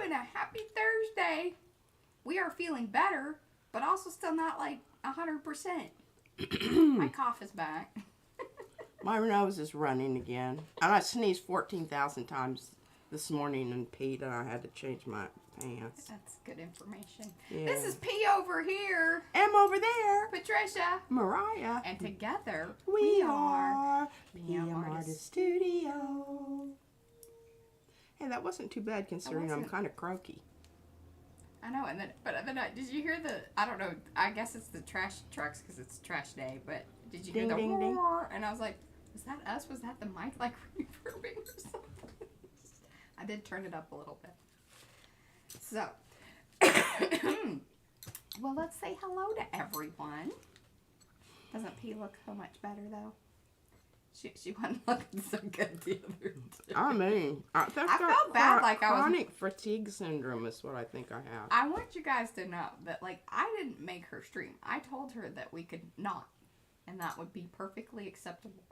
and a happy Thursday. We are feeling better, but also still not like 100%. My cough is back. My nose is running again. And I sneezed 14,000 times this morning and peed, and I had to change my pants. That's good information. Yeah. This is P over here. M over there. Patricia. Mariah. And together, we are PM Artist Studio. Hey, that wasn't too bad considering I'm kind of croaky. I know, and then, did you hear the, I don't know, I guess it's the trash trucks because it's trash day, but did you hear the ding, ding. And I was like, was that us? Was that the mic like reverbing or something? I did turn it up a little bit. So, well, let's say hello to everyone. Doesn't P look so much better though? She wasn't looking so good the other day. I mean, I felt bad, like I was chronic fatigue syndrome is what I think I have. I want you guys to know that, like, I didn't make her stream. I told her that we could not, and that would be perfectly acceptable.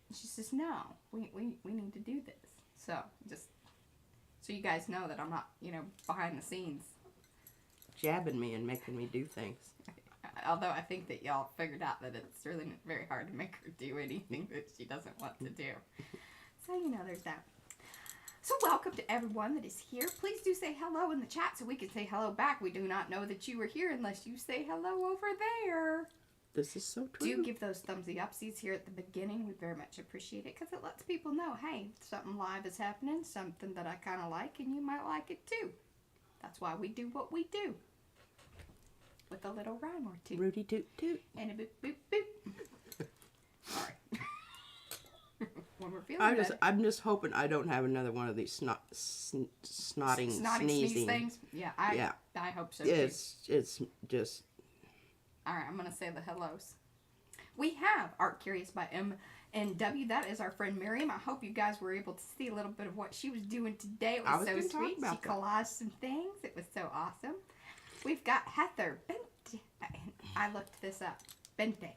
And she says, no, we need to do this. So, just so you guys know that I'm not, behind the scenes. Jabbing me and making me do things. Although I think that y'all figured out that it's really very hard to make her do anything that she doesn't want to do. So, there's that. So, welcome to everyone that is here. Please do say hello in the chat so we can say hello back. We do not know that you were here unless you say hello over there. This is so true. Do give those thumbsy upsies here at the beginning. We very much appreciate it because it lets people know, hey, something live is happening, something that I kind of like, and you might like it too. That's why we do what we do. With a little rhyme or two. Rudy toot toot. And a boop boop boop. Sorry. When we're feeling better. I'm just hoping I don't have another one of these snotting, sneezing sneeze things. Yeah, I hope so too. It's just. All right, I'm gonna say the hellos. We have Art Curious by M and W. That is our friend Miriam. I hope you guys were able to see a little bit of what she was doing today. It was so sweet. She collaged some things. It was so awesome. We've got Heather Bente. I looked this up. Bente.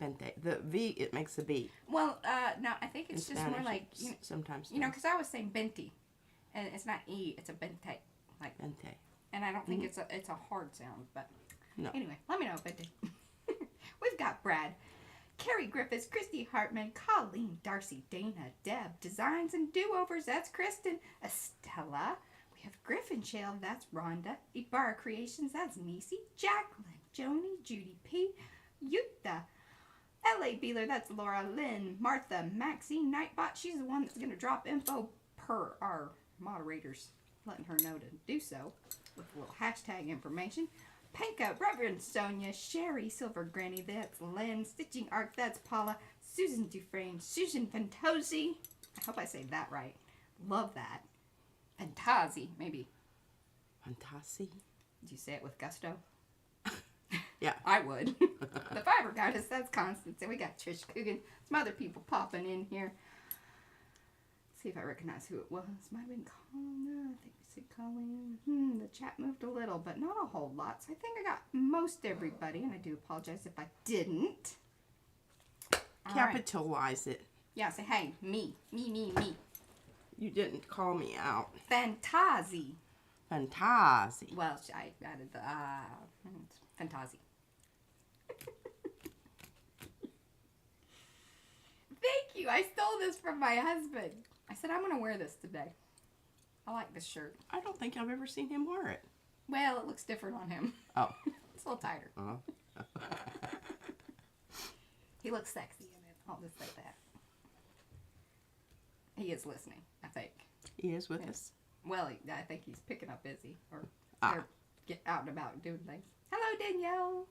Bente. The V, it makes a B. Well, no, I think it's just more like, sometimes. Because I was saying Bente, and it's not E, it's a Bente. Like Bente. And I don't think it's a hard sound, but no. Anyway, let me know, Bente. We've got Brad, Carrie Griffiths, Christy Hartman, Colleen, Darcy, Dana, Deb, Designs and Do-Overs, that's Kristen, Estella. We have Griffin Shale, that's Rhonda. Ibarra Creations, that's Nisi. Jacqueline, Joni, Judy P. Yuta. L.A. Beeler, that's Laura Lynn. Martha, Maxine, Nightbot. She's the one that's going to drop info per our moderators, letting her know to do so with a little hashtag information. Panka, Reverend Sonia, Sherry, Silver Granny, that's Lynn. Stitching Art, that's Paula. Susan Dufresne, Susan Fantosi. I hope I say that right. Love that. Fantazi, maybe. Fantasi? Did you say it with gusto? Yeah. I would. The Fiber Goddess, that's Constance. And we got Trish Coogan. Some other people popping in here. Let's see if I recognize who it was. Might have been Colin. I think we said Colleen. The chat moved a little, but not a whole lot. So I think I got most everybody. And I do apologize if I didn't. Capitalize it. Yeah, say, hey, me. Me. You didn't call me out. Fantazi. Fantazi. Well, I added the Fantazi. Thank you. I stole this from my husband. I said, I'm going to wear this today. I like this shirt. I don't think I've ever seen him wear it. Well, it looks different on him. Oh. It's a little tighter. Uh-huh. He looks sexy in it. I'll just say that. He is listening, I think. He is with us? Well, I think he's picking up busy. Or get out and about doing things. Hello, Danielle.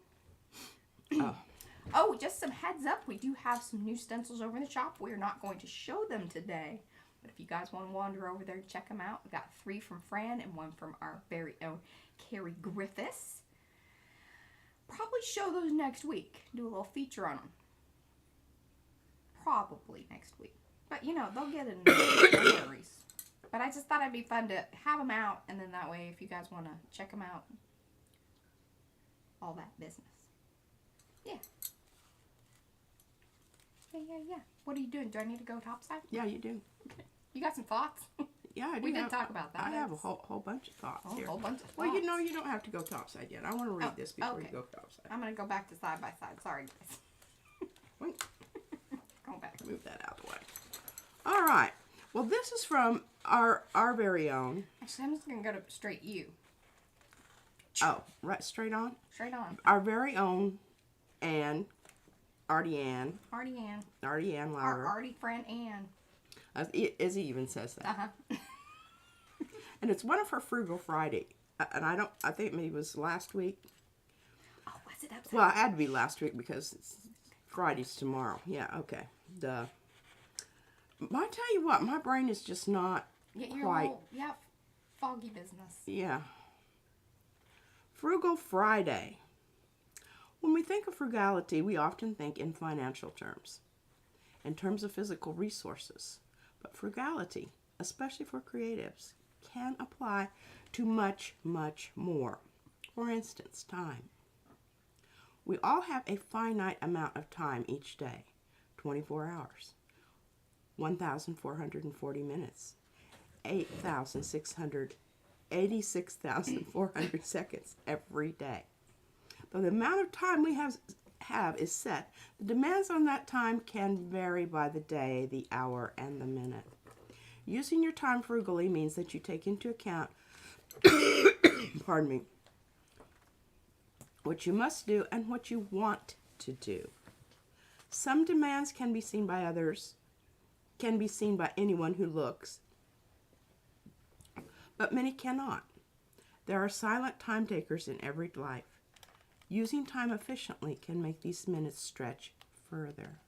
Oh, just some heads up. We do have some new stencils over in the shop. We're not going to show them today. But if you guys want to wander over there and check them out, we got 3 from Fran and 1 from our very own Carrie Griffiths. Probably show those next week. Do a little feature on them. Probably next week. But, they'll get in no worries. But I just thought it'd be fun to have them out. And then that way, if you guys want to check them out, all that business. Yeah. Yeah. What are you doing? Do I need to go topside? Yeah, you do. You got some thoughts? Yeah, I do. We did talk about that. I have a whole bunch of thoughts here. A whole bunch of thoughts. Well, you don't have to go topside yet. I want to read this before you go topside. I'm going to go back to side by side. Sorry, guys. Wait. Go back. Move that out of the way. All right. Well, this is from our very own. Actually, I'm just going to go to straight U. Oh, right, straight on? Straight on. Our very own Ann, Arty Ann. Arty Ann. Arty Ann Lauer. Our Arty friend Ann. As he even says that. Uh-huh. And it's one of her Frugal Friday. And I think maybe it was last week. Oh, was it? Well, it had to be last week because Friday's tomorrow. Yeah, okay. Duh. I tell you what, my brain is just not quite. Foggy business. Yeah. Frugal Friday. When we think of frugality, we often think in financial terms, in terms of physical resources. But frugality, especially for creatives, can apply to much, much more. For instance, time. We all have a finite amount of time each day, 24 hours, 1,440 minutes, 86,400 seconds every day. Though the amount of time we have is set, the demands on that time can vary by the day, the hour, and the minute. Using your time frugally means that you take into account, pardon me, what you must do and what you want to do. Some demands can be seen by others, can be seen by anyone who looks, but many cannot. There are silent time takers in every life. Using time efficiently can make these minutes stretch further,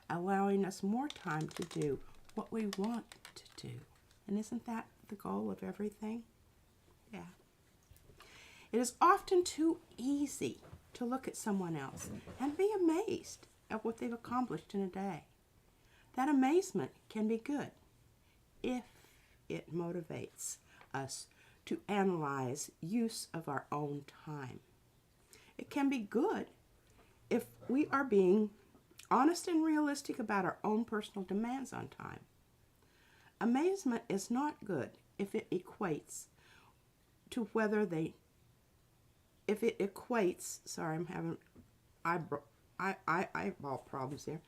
allowing us more time to do what we want to do. And isn't that the goal of everything? Yeah. It is often too easy to look at someone else and be amazed at what they've accomplished in a day. That amazement can be good if it motivates us to analyze use of our own time. It can be good if we are being honest and realistic about our own personal demands on time. Amazement is not good if it equates to sorry, I'm having eyeball problems here.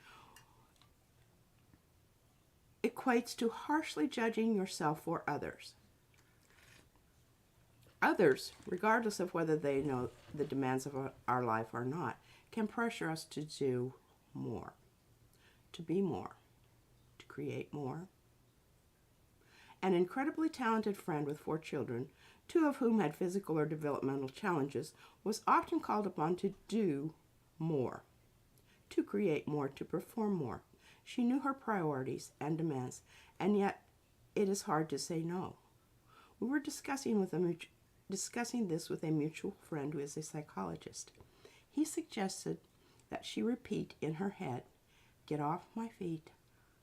Equates to harshly judging yourself or others. Others, regardless of whether they know the demands of our life or not, can pressure us to do more, to be more, to create more. An incredibly talented friend with 4 children, 2 of whom had physical or developmental challenges, was often called upon to do more, to create more, to perform more. She knew her priorities and demands, and yet it is hard to say no. We were discussing this with a mutual friend who is a psychologist. He suggested that she repeat in her head, "Get off my feet.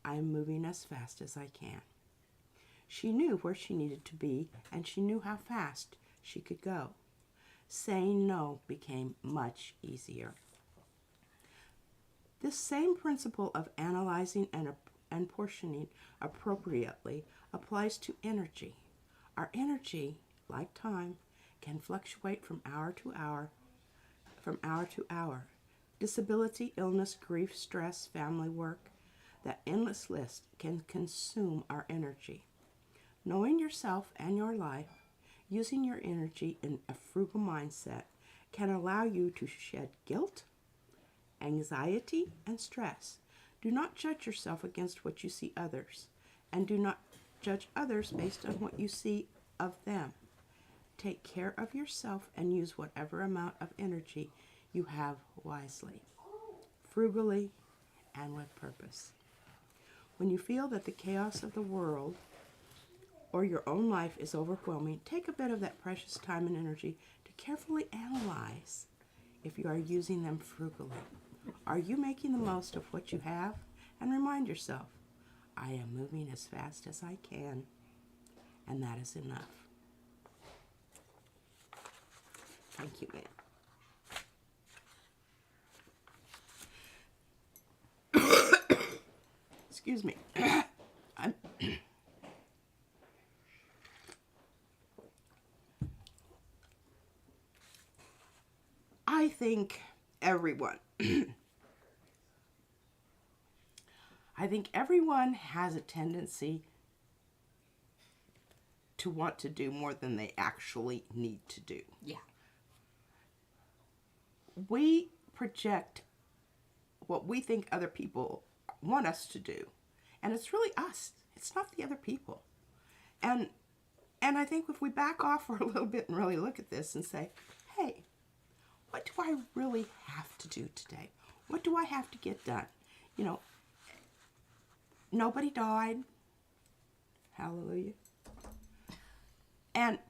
I am moving as fast as I can." She knew where she needed to be, and she knew how fast she could go. Saying no became much easier. This same principle of analyzing and portioning appropriately applies to energy. Our energy, like time, can fluctuate from hour to hour. Disability, illness, grief, stress, family work, that endless list can consume our energy. Knowing yourself and your life, using your energy in a frugal mindset, can allow you to shed guilt, anxiety, and stress. Do not judge yourself against what you see others, and do not judge others based on what you see of them. Take care of yourself and use whatever amount of energy you have wisely, frugally, and with purpose. When you feel that the chaos of the world or your own life is overwhelming, take a bit of that precious time and energy to carefully analyze if you are using them frugally. Are you making the most of what you have? And remind yourself, I am moving as fast as I can, and that is enough. Thank you, ma'am. Excuse me. think everyone, I think everyone has a tendency to want to do more than they actually need to do. Yeah. We project what we think other people want us to do, and it's really us. It's not the other people. And I think if we back off for a little bit and really look at this and say, hey, what do I really have to do today? What do I have to get done? You know, nobody died. Hallelujah. And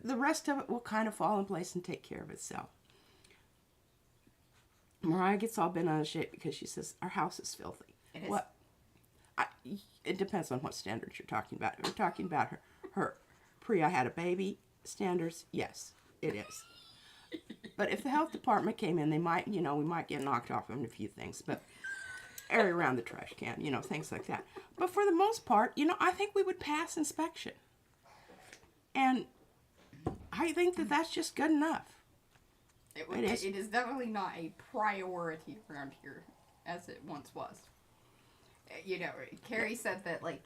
the rest of it will kind of fall in place and take care of itself. Mariah gets all bent out of shape because she says, our house is filthy. It is. What? It depends on what standards you're talking about. If you're talking about her I had a baby standards, yes, it is. But if the health department came in, they might, we might get knocked off on a few things. But area around the trash can, things like that. But for the most part, I think we would pass inspection. And I think that that's just good enough. It is definitely not a priority around here as it once was. Carrie said that, like,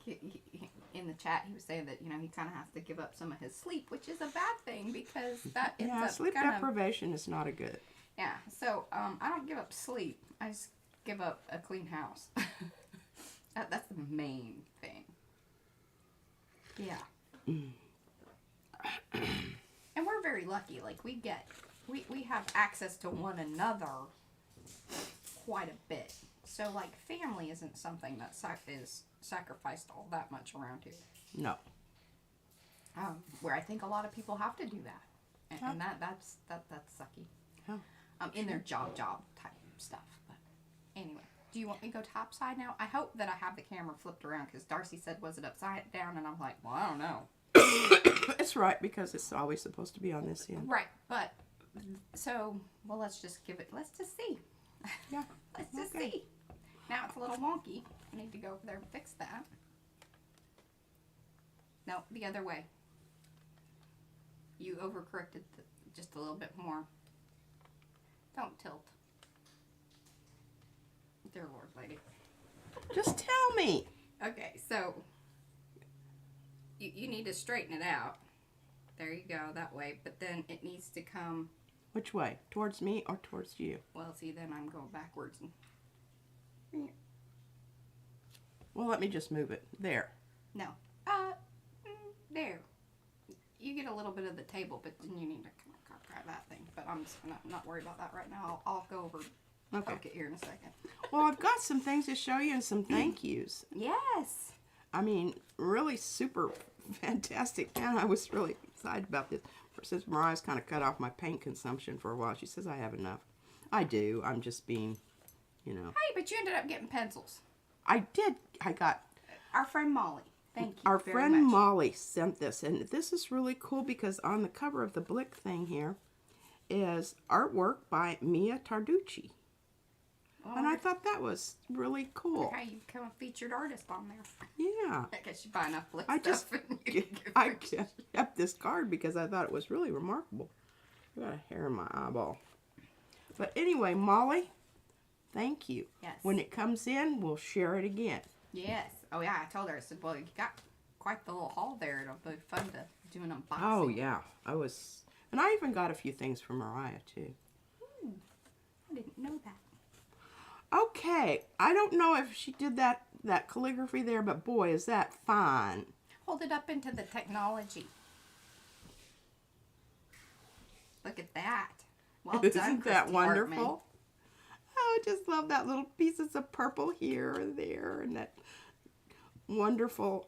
in the chat, he was saying that, he kind of has to give up some of his sleep, which is a bad thing because that ends up sleep deprivation is not a good. Yeah, so I don't give up sleep. I just give up a clean house. That's the main thing. Yeah. And we're very lucky. Like, we have access to one another quite a bit. So, like, family isn't something that is sacrificed all that much around here. No. Where I think a lot of people have to do that. And that's sucky. Oh. In their job type stuff. But anyway, do you want me to go topside now? I hope that I have the camera flipped around because Darcy said, was it upside down? And I'm like, well, I don't know. It's right because it's always supposed to be on this end. Right, but so let's just see. Yeah. Let's just see. Now it's a little wonky. I need to go over there and fix that. No, the other way. You overcorrected just a little bit more. Don't tilt. Dear Lord, lady. Just tell me. Okay, so you need to straighten it out. There you go, that way. But then it needs to come... Which way? Towards me or towards you? Well, see, then I'm going backwards. Well, let me just move it. There. No. There. You get a little bit of the table, but then you need to grab that thing. But I'm just not worried about that right now. I'll go over. Okay. Poke it here in a second. Well, I've got some things to show you and some thank yous. Yes. I mean, really super fantastic. Man, I was really excited about this. Since Mariah's kind of cut off my paint consumption for a while, she says I have enough. I do. I'm just being, Hey, but you ended up getting pencils. I did. I got... Our friend Molly. Thank you Our very friend much. Molly sent this, and this is really cool because on the cover of the Blick thing here is artwork by Mia Tarducci. Well, And I thought that was really cool. how you become a featured artist on there. Yeah. I guess you buy enough Blick I stuff. I kept this card because I thought it was really remarkable. I got a hair in my eyeball. But anyway, Molly, thank you. Yes. When it comes in, we'll share it again. Yes. Oh, yeah, I told her, I said, well, you got quite the little haul there. It'll be fun to do an unboxing. Oh, yeah. And I even got a few things from Mariah, too. I didn't know that. Okay. I don't know if she did that calligraphy there, but boy, is that fine. Hold it up into the technology. Look at that. Well done, Isn't that Christy wonderful? Hartman. Oh, I just love that little pieces of purple here and there, and that wonderful.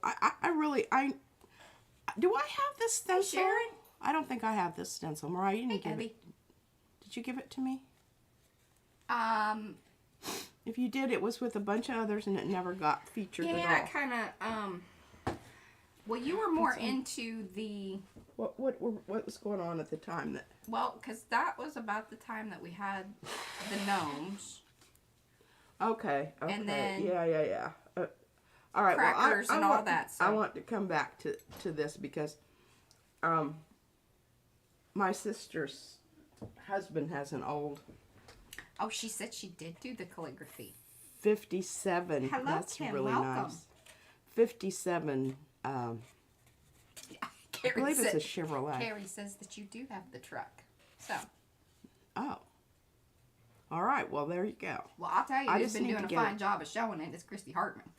Do I have this stencil? Sharon? I don't think I have this stencil. Mariah, you didn't give Abby. it. Did you give it to me? If If you did, it was with a bunch of others, and it never got featured at all. yeah, kind of. Well, you were more into the. What was going on at the time that? Well, because that was about the time that we had the gnomes. Okay. And then Yeah. All right. crackers and all that. So. I want to come back to this because, my sister's husband has an old Oh, she said she did do the calligraphy. 57. Hello, That's Kim. really Welcome. nice. 57. I believe it's a Chevrolet. Carrie says that you do have the truck. So. Oh. All right. Well, there you go. Well, I'll tell you, I who's just been need doing to a get fine it. job of showing it is Christy Hartman.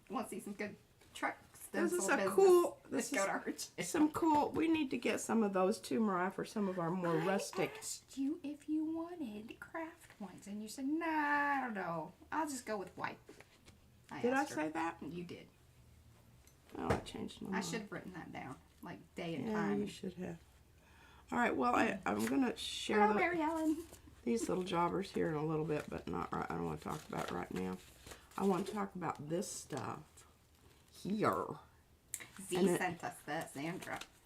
You want to see some good truck This stencil is a business? cool. Let's This go is to our channel. some cool. We need to get some of those too, Mariah, for some of our more rustic. I asked you if you wanted craft ones, and you said, nah, I don't know. I'll just go with white. Did I asked her. say that? You did. Oh, I changed my mind. I should have written that down, like day and Yeah, time. you should have. All right. Well, I'm gonna share Hello, Mary Ellen. these little jobbers here in a little bit, but not right. I don't want to talk about it right now. I want to talk about this stuff here. Z sent us this,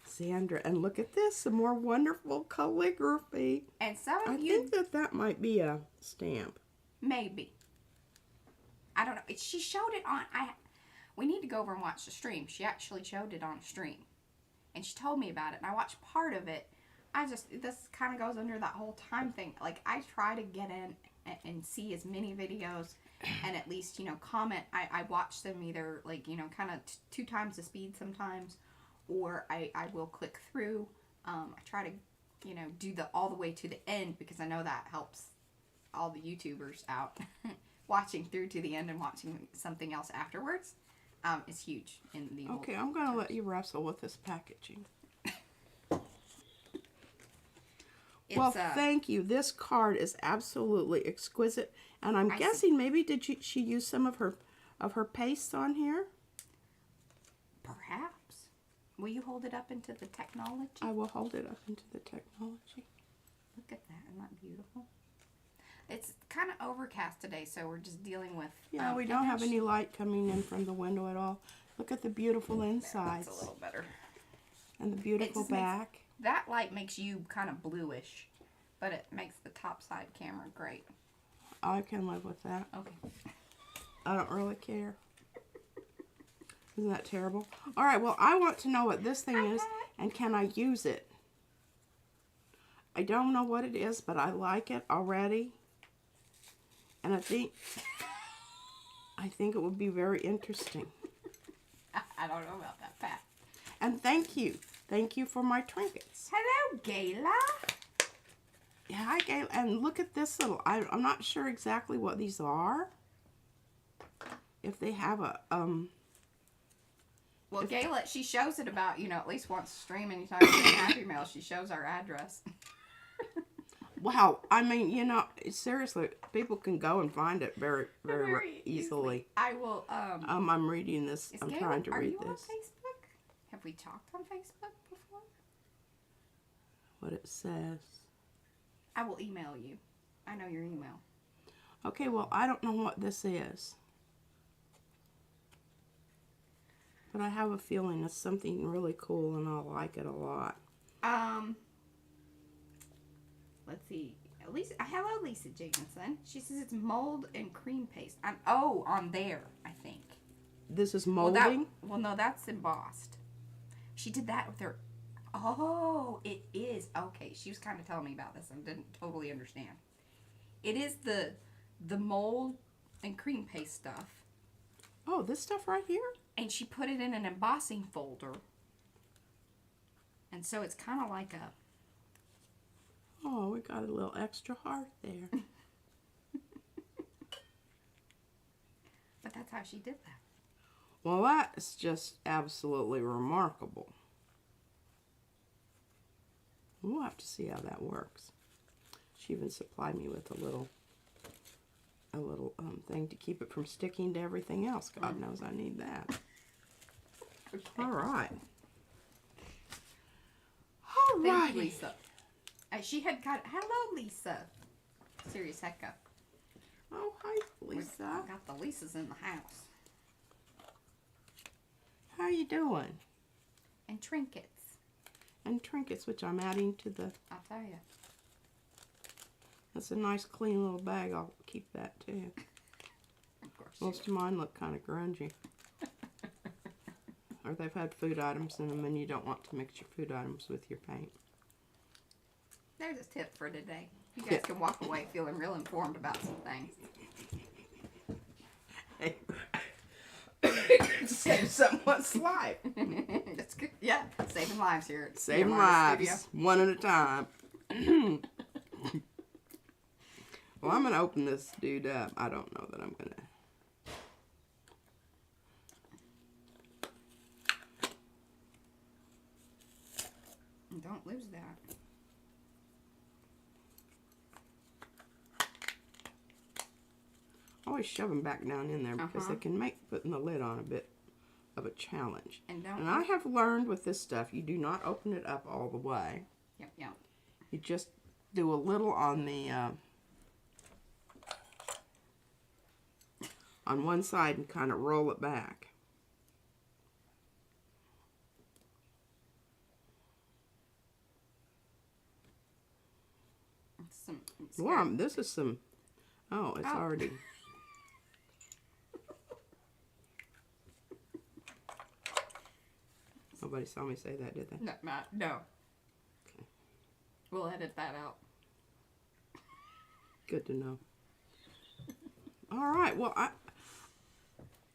Sandra, and look at this, some more wonderful calligraphy. And some I of you, think that might be a stamp. maybe. I don't know. She showed it on, we need to go over and watch the stream. She actually showed it on stream. And she told me about it, and I watched part of it. This kind of goes under that whole time thing. Like, I try to get in and see as many videos and at least, comment. I watch them either, like, kind of 2 times the speed sometimes, or I will click through. I try to, do all the way to the end, because I know that helps all the YouTubers out. Watching through to the end and watching something else afterwards is huge in the Okay, I'm going to let you wrestle with this packaging. Well, thank you. This card is absolutely exquisite, and I'm guessing maybe she use some of her pastes on here? Perhaps. Will you hold it up into the technology? I will hold it up into the technology. Look at that. Isn't that beautiful? It's kind of overcast today, so we're just dealing with... Yeah, we don't have any light coming in from the window at all. Look at the beautiful insides. That's a little better. And the beautiful back. That light makes you kind of bluish, but it makes the top side camera great. I can live with that. Okay. I don't really care. Isn't that terrible? All right, well, I want to know what this thing is, and can I use it? I don't know what it is, but I like it already. And I think it would be very interesting. I don't know about that, Pat. And thank you. Thank you for my trinkets. Hello, Gayla. Yeah, hi, Gayla. And look at this little... I'm not sure exactly what these are. If they have a... Well, Gayla, she shows it about, at least once a stream. Anytime we get Happy Mail, she shows our address. Wow, I mean, seriously, people can go and find it very, very easily. I will, I'm reading this. I'm Gayla, trying to read Are you this. on Facebook? Have we talked on Facebook before? What it says. I will email you. I know your email. Okay, well, I don't know what this is. But I have a feeling it's something really cool, and I'll like it a lot. Let's see. Hello, Lisa Jamison. She says it's mold and cream paste. On there, I think. This is molding? Well, no, that's embossed. She did that with her... Oh, it is. Okay, she was kind of telling me about this and didn't totally understand. It is the mold and cream paste stuff. Oh, this stuff right here? And she put it in an embossing folder. And so it's kind of like a... Oh, we got a little extra heart there. But that's how she did that. Well, that's just absolutely remarkable. We'll have to see how that works. She even supplied me with a little thing to keep it from sticking to everything else. God knows I need that. Okay. All right. Thank you, Lisa. She had got... Hello, Lisa. Serious Hecka. Oh, hi, Lisa. We got the Lisas in the house. How you doing? And trinkets. And trinkets, which I'm adding to the... I'll tell you. That's a nice, clean little bag. I'll keep that, too. Of course. Most of mine look kind of grungy. Or they've had food items in them, and you don't want to mix your food items with your paint. There's a tip for today. You guys can walk away feeling real informed about some things. Save someone's life. That's good. Yeah, saving lives here. At Saving TMR lives, Studio. one at a time. Well, I'm going to open this dude up. I don't know that I'm going to. Don't lose that. Always shove them back down in there because they can make putting the lid on a bit of a challenge. And I have learned with this stuff, you do not open it up all the way. Yep. You just do a little on the on one side and kind of roll it back. Wow, this is some. Oh, it's already. Nobody saw me say that, did they? No, Matt, no. Okay. We'll edit that out. Good to know. All right. Well,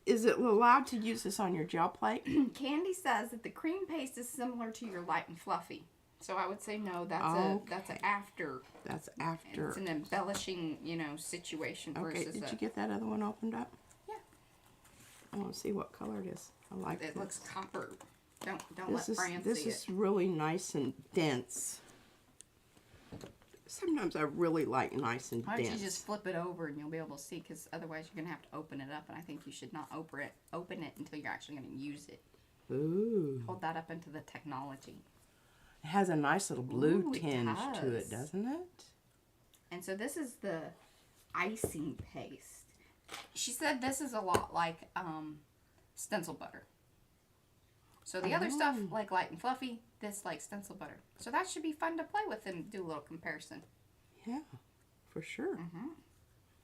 is it allowed to use this on your gel plate? Candy says that the cream paste is similar to your light and fluffy. So I would say no. That's an after. That's after. It's an embellishing, situation Okay. versus. Did you get that other one opened up? Yeah. I want to see what color it is. I like It this. looks copper. Don't let Fran This see is it. really nice and dense. Sometimes I really like nice and Why don't dense. you just flip it over and you'll be able to see? Because otherwise you're gonna have to open it up, and I think you should not open it until you're actually gonna use it. Ooh. Hold that up into the technology. It has a nice little blue Ooh, it tinge to does. it, doesn't it? And so this is the icing paste. She said this is a lot like stencil butter. So the other stuff, like light and fluffy, this like stencil butter. So that should be fun to play with and do a little comparison. Yeah, for sure.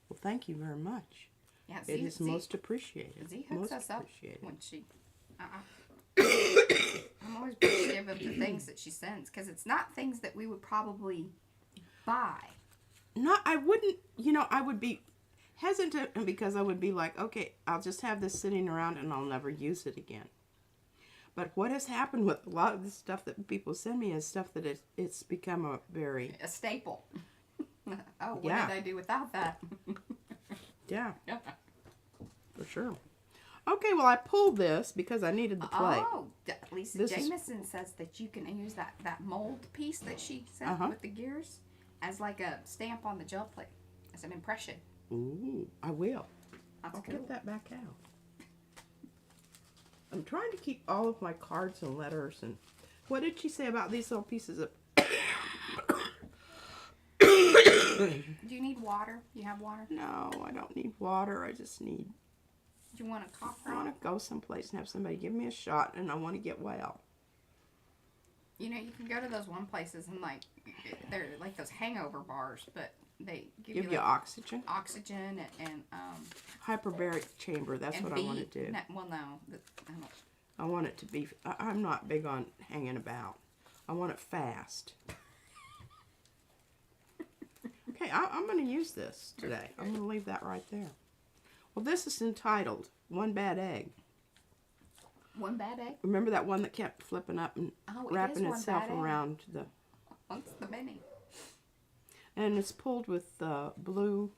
Well, thank you very much. Yeah, It is most appreciated. Z hooks Most us up appreciated. when she. I'm always appreciative of the things that she sends because it's not things that we would probably buy. No, I wouldn't. I would be hesitant because I would be like, okay, I'll just have this sitting around and I'll never use it again. But what has happened with a lot of the stuff that people send me is stuff that it's become a staple. Oh, what Yeah. did I do without that? Yeah, for sure. Okay, well, I pulled this because I needed the plate. Oh, Lisa Jameson says that you can use that mold piece that she sent with the gears as like a stamp on the gel plate as an impression. Ooh, I will. That's I'll cool. get that back out. I'm trying to keep all of my cards and letters and... What did she say about these little pieces of... Do you need water? You have water? No, I don't need water. I just need... Do you want a cough I drop? want to go someplace and have somebody give me a shot, and I want to get well. You can go to those one places and they're like those hangover bars, but they give you oxygen. Oxygen and Hyperbaric chamber. That's what I want to do. No, well, no, I don't. I want it to be... I'm not big on hanging about. I want it fast. Okay, I'm going to use this today. I'm going to leave that right there. Well, this is entitled One Bad Egg. One bad egg? Remember that one that kept flipping up and wrapping itself around the... What's the mini? And it's pulled with blue,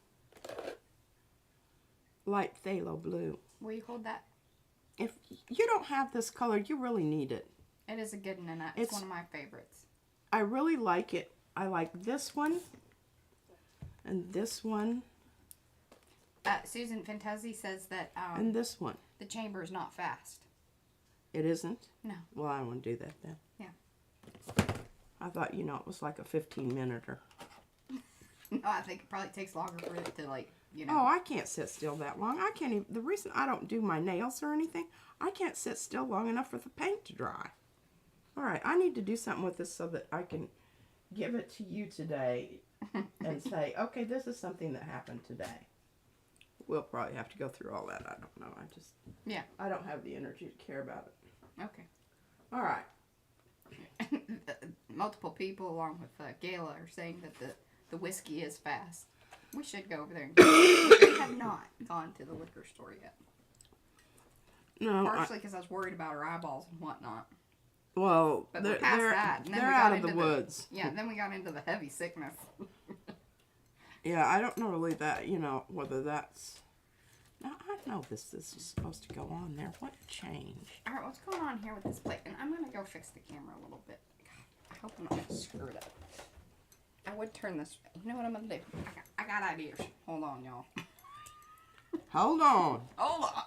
light phthalo blue. Will you hold that? If you don't have this color, you really need it. It is a good one, and it's one of my favorites. I really like it. I like this one and this one. Susan Fantesi says that And this one. the chamber is not fast. It isn't? No. Well, I don't want to do that then. Yeah. I thought, it was like a 15-minute-er. No, I think it probably takes longer for it to Oh, I can't sit still that long. I can't even... The reason I don't do my nails or anything, I can't sit still long enough for the paint to dry. All right, I need to do something with this so that I can give it to you today and say, okay, this is something that happened today. We'll probably have to go through all that. I don't know. Yeah. I don't have the energy to care about it. Okay. All right. Multiple people, along with Gayla, are saying that the whiskey is fast. We should go over there and get it. We have not gone to the liquor store yet. No. Partially because I was worried about her eyeballs and whatnot. Well, but we're past that. And then they're we got out of into the woods. Yeah, then we got into the heavy sickness. Yeah, I don't know really that, whether that's... Now, I know this is supposed to go on there. What changed? All right, what's going on here with this plate? And I'm going to go fix the camera a little bit. God, I hope I'm not going to screw it up. I would turn this... You know what I'm going to do? I got ideas. Hold on, y'all. Hold on. Hold on.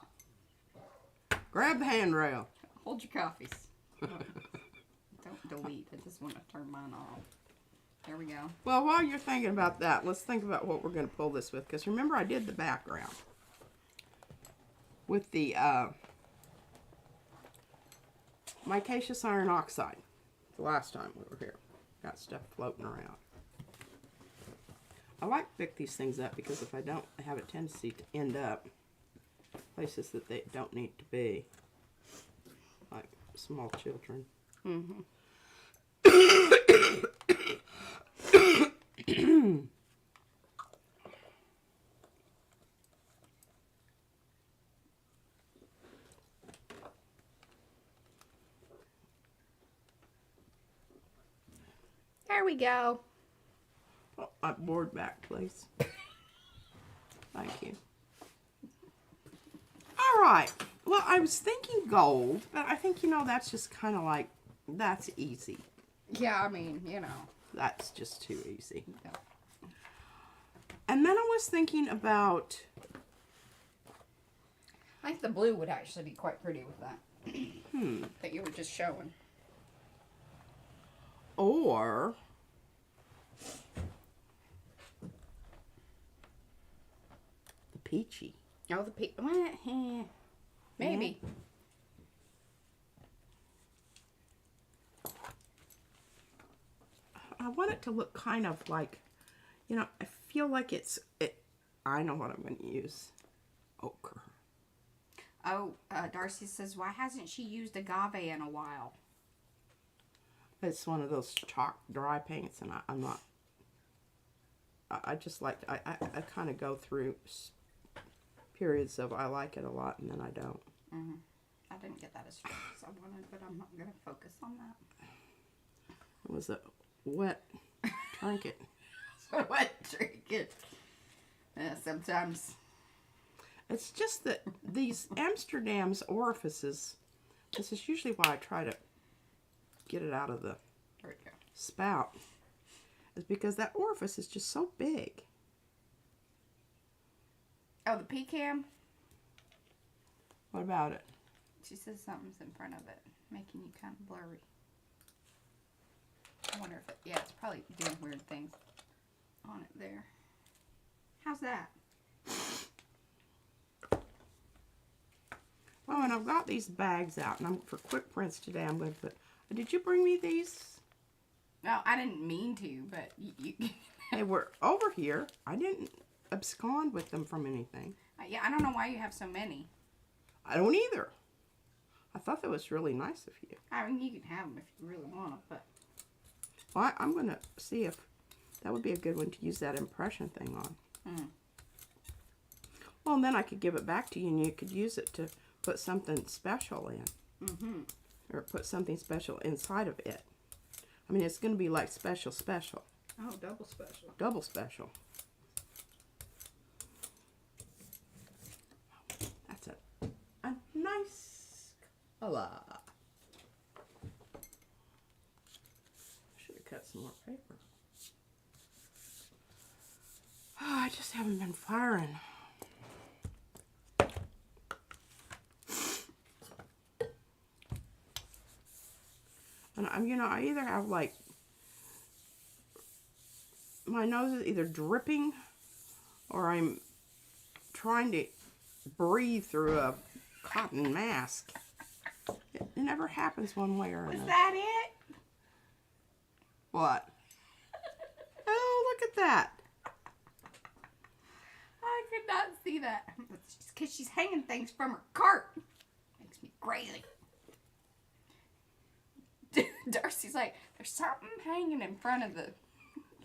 Grab the handrail. Hold your coffees. Don't delete. I just want to turn mine off. There we go. Well, while you're thinking about that, let's think about what we're going to pull this with. Because remember, I did the background with the micaceous iron oxide the last time we were here. Got stuff floating around. I like to pick these things up because if I don't, I have a tendency to end up places that they don't need to be. Like small children. Mm-hmm. There we go. Oh, my board back, please. Thank you. All right. Well, I was thinking gold, but I think, that's just kind of like, that's easy. Yeah, I mean, That's just too easy. Yeah. And then I was thinking about... I think the blue would actually be quite pretty with that. That you were just showing. Or... the peachy. Oh, the peach. Maybe. I want it to look kind of like, I feel like I know what I'm going to use. Ochre. Oh, Darcy says, why hasn't she used agave in a while? It's one of those chalk dry paints, and I'm not, I just like, I kind of go through periods of I like it a lot, and then I don't. Mm-hmm. I didn't get that as strong as I wanted, but I'm not going to focus on that. It was a wet trinket. Wet trinket. Sometimes. It's just that these Amsterdam's orifices, this is usually why I try to get it out of the spout, is because that orifice is just so big. Oh, the pecan? What about it? She says something's in front of it, making you kind of blurry. I wonder if it, yeah, it's probably doing weird things on it there. How's that? Oh, and I've got these bags out, and for quick prints today, I'm going to put... Did you bring me these? No, I didn't mean to, but you They were over here. I didn't abscond with them from anything. yeah, I don't know why you have so many. I don't either. I thought that was really nice of you. I mean, you can have them if you really want them, but... Well, I'm going to see if that would be a good one to use that impression thing on. Mm. Well, and then I could give it back to you, and you could use it to put something special in. Mm-hmm. Or put something special inside of it. I mean, it's going to be like special. Oh, double special. Double special. That's a nice color. Should have cut some more paper. Oh, I just haven't been firing. And I either have like, my nose is either dripping or I'm trying to breathe through a cotton mask. It never happens one way or another. Was that it? What? Oh, look at that. I could not see that. It's just because she's hanging things from her cart. Makes me crazy. Darcy's like, there's something hanging in front of the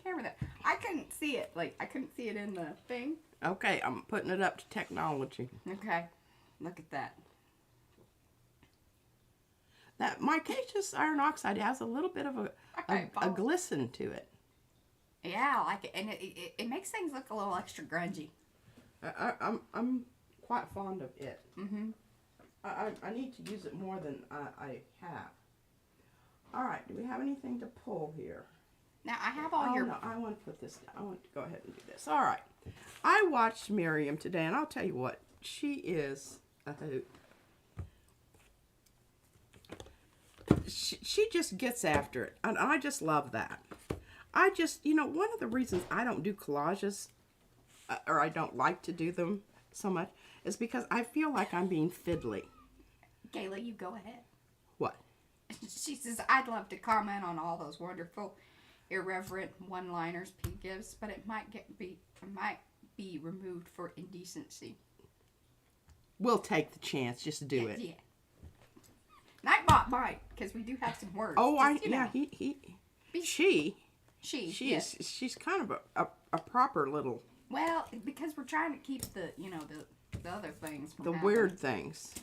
camera there. I couldn't see it. Like, I couldn't see it in the thing. Okay, I'm putting it up to technology. Okay. Look at that. That micaceous iron oxide has a little bit of a glisten to it. Yeah, I like it. And it makes things look a little extra grungy. I'm quite fond of it. Mm-hmm. I need to use it more than I have. All right, do we have anything to pull here? Now, I have all your... No, I want to put this down. I want to go ahead and do this. All right. I watched Miriam today, and I'll tell you what. She is a hoot. She just gets after it, and I just love that. I just, one of the reasons I don't do collages, or I don't like to do them so much, is because I feel like I'm being fiddly. Gayla, you go ahead. What? She says, I'd love to comment on all those wonderful, irreverent one-liners Pete gives, but it might be removed for indecency. We'll take the chance. Just do it. Yeah. Nightbot might, because we do have some words. Oh, Just, she's kind of a proper little. Well, because we're trying to keep the other things from happening. Weird things,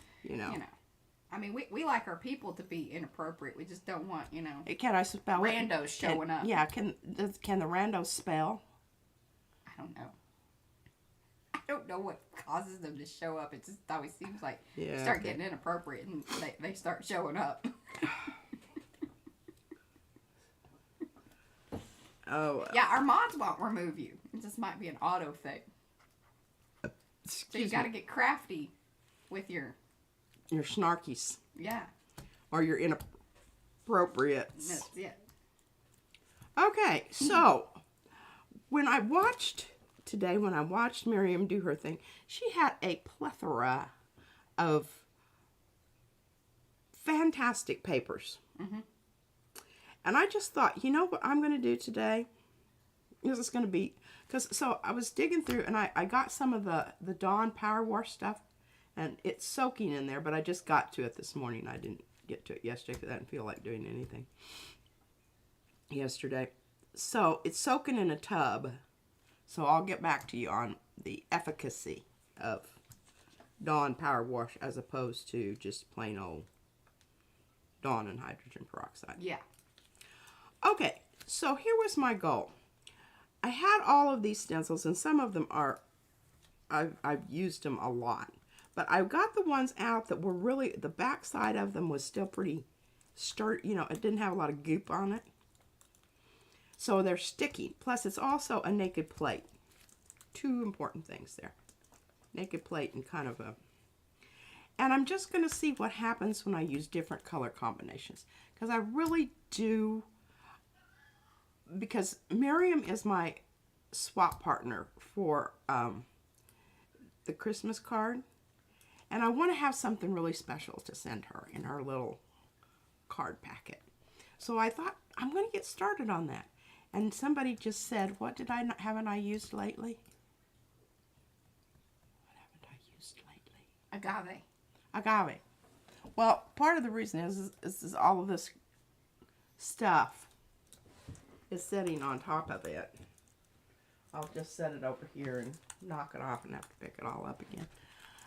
I mean, we like our people to be inappropriate. We just don't want, Can I spell randos showing up. Yeah, can the randos spell? I don't know. I don't know what causes them to show up. It just always seems like you start getting inappropriate and they start showing up. Oh. Yeah, our mods won't remove you. It just might be an auto thing. So you got to get crafty with your snarkies. Yeah. Or your inappropriate. That's it. Okay, so when I watched Miriam do her thing, she had a plethora of fantastic papers. Mm-hmm. And I just thought, you know what I'm going to do today? This is going to be, so I was digging through and I got some of the Dawn Power Wash stuff and it's soaking in there, but I just got to it this morning. I didn't get to it yesterday because I didn't feel like doing anything yesterday. So it's soaking in a tub. So I'll get back to you on the efficacy of Dawn Power Wash as opposed to just plain old Dawn and hydrogen peroxide. Yeah. Okay, so here was my goal. I had all of these stencils, and some of them I've used them a lot. But I got the ones out that were really, the back side of them was still pretty sturdy. It didn't have a lot of goop on it. So they're sticky. Plus, it's also a naked plate. Two important things there. Naked plate and kind of a... And I'm just going to see what happens when I use different color combinations. Because I really do... Because Miriam is my swap partner for the Christmas card. And I want to have something really special to send her in her little card packet. So I thought, I'm going to get started on that. And somebody just said, what haven't I used lately? What haven't I used lately? Agave. Well, part of the reason is all of this stuff is sitting on top of it. I'll just set it over here and knock it off and have to pick it all up again.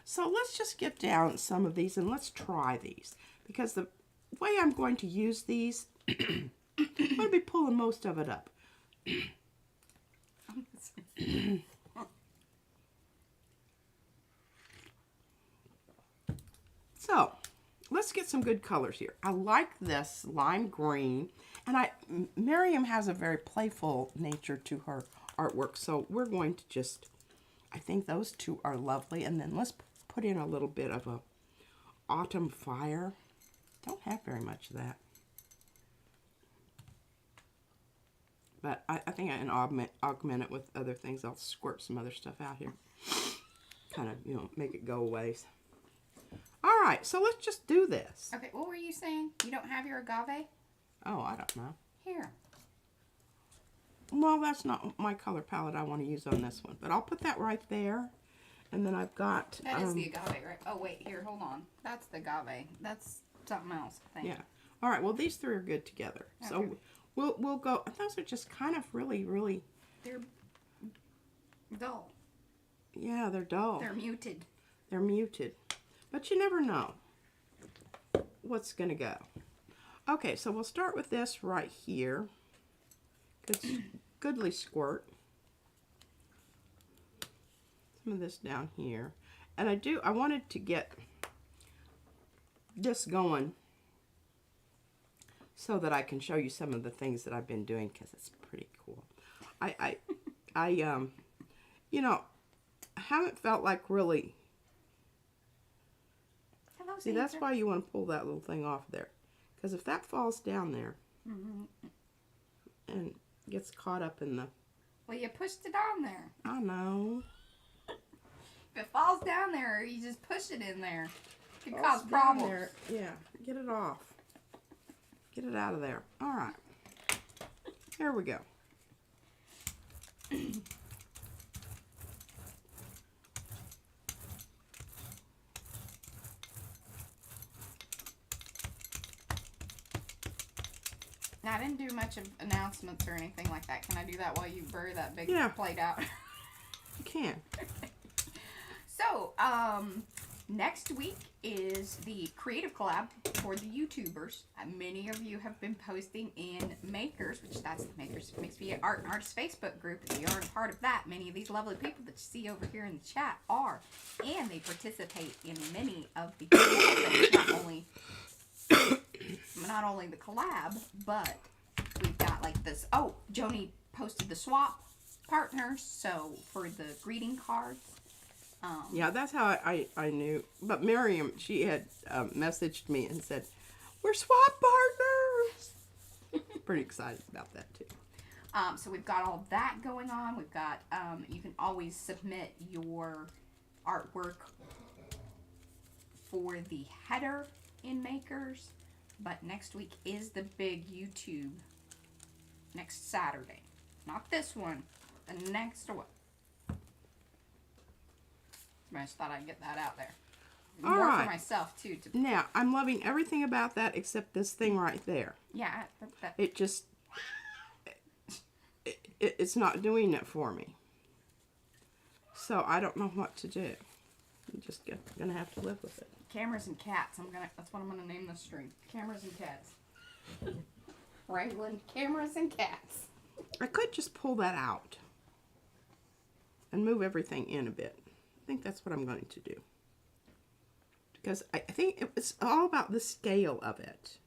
So let's just get down some of these and let's try these. Because the way I'm going to use these, I'm going to be pulling most of it up. So, let's get some good colors here. I like this lime green. And Miriam has a very playful nature to her artwork. So we're going to just, I think those two are lovely. And then let's put in a little bit of a autumn fire. Don't have very much of that. But I think I can augment it with other things. I'll squirt some other stuff out here. Kind of, make it go away. All right, so let's just do this. Okay, what were you saying? You don't have your agave? Oh, I don't know. Here. Well, that's not my color palette I want to use on this one. But I'll put that right there. And then I've got... That is the agave, right? Oh, wait. Here, hold on. That's the agave. That's something else, I think. Yeah. All right, well, these three are good together. Okay. So we'll go. Those are just kind of really, They're dull. yeah, they're dull. They're muted. They're muted. But you never know what's going to go. Okay, so we'll start with this right here. Goodly squirt. Some of this down here. And I wanted to get this going so that I can show you some of the things that I've been doing, because it's pretty cool. You know, I haven't felt like really. Hello, See, that's why you want to pull that little thing off there. Because if that falls down there and gets caught up in the... Well, you pushed it on there. I know. If it falls down there, or you just push it in there, it could Falls cause down problems. there. Yeah, get it off. Get it out of there. All right. Here we go. Now, I didn't do much of announcements or anything like that. Can I do that while you bury that big Yeah. plate out? You can. So, next week is the creative collab for the YouTubers. Many of you have been posting in Makers, which that's the Makers Mixed Media Art and Artists Facebook group. If you aren't a part of that, many of these lovely people that you see over here in the chat are. And they participate in many of the things, not only the collab, but we've got like this. Oh, Joni posted the swap partners, so for the greeting cards. Yeah, that's how I knew. But Miriam, she had messaged me and said, "We're swap partners." Pretty excited about that too. So we've got all that going on. We've got, you can always submit your artwork for the header in Makers. But next week is the big YouTube. Next Saturday. Not this one. The next one. I just thought I'd get that out there. All More right. for myself, too. Now, I'm loving everything about that except this thing right there. Yeah. It just, it's not doing it for me. So I don't know what to do. I'm just gonna have to live with it. Cameras and cats. That's what I'm gonna name this stream. Cameras and cats. Wrangling cameras and cats. I could just pull that out and move everything in a bit. I think that's what I'm going to do. Because I think it's all about the scale of it.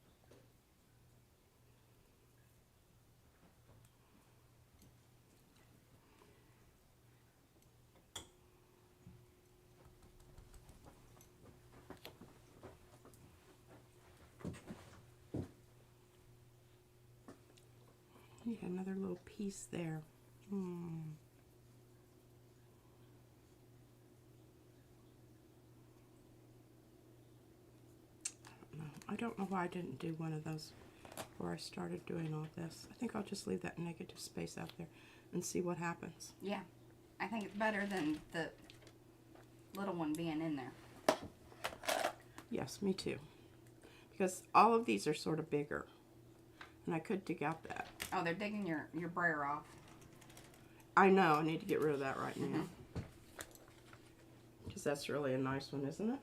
Yeah, another little piece there. I don't know why I didn't do one of those before I started doing all this. I think I'll just leave that negative space out there and see what happens. Yeah. I think it's better than the little one being in there. Yes, me too. Because all of these are sort of bigger. And I could dig out that. Oh, they're digging your brayer off. I know, I need to get rid of that right now. Because that's really a nice one, isn't it?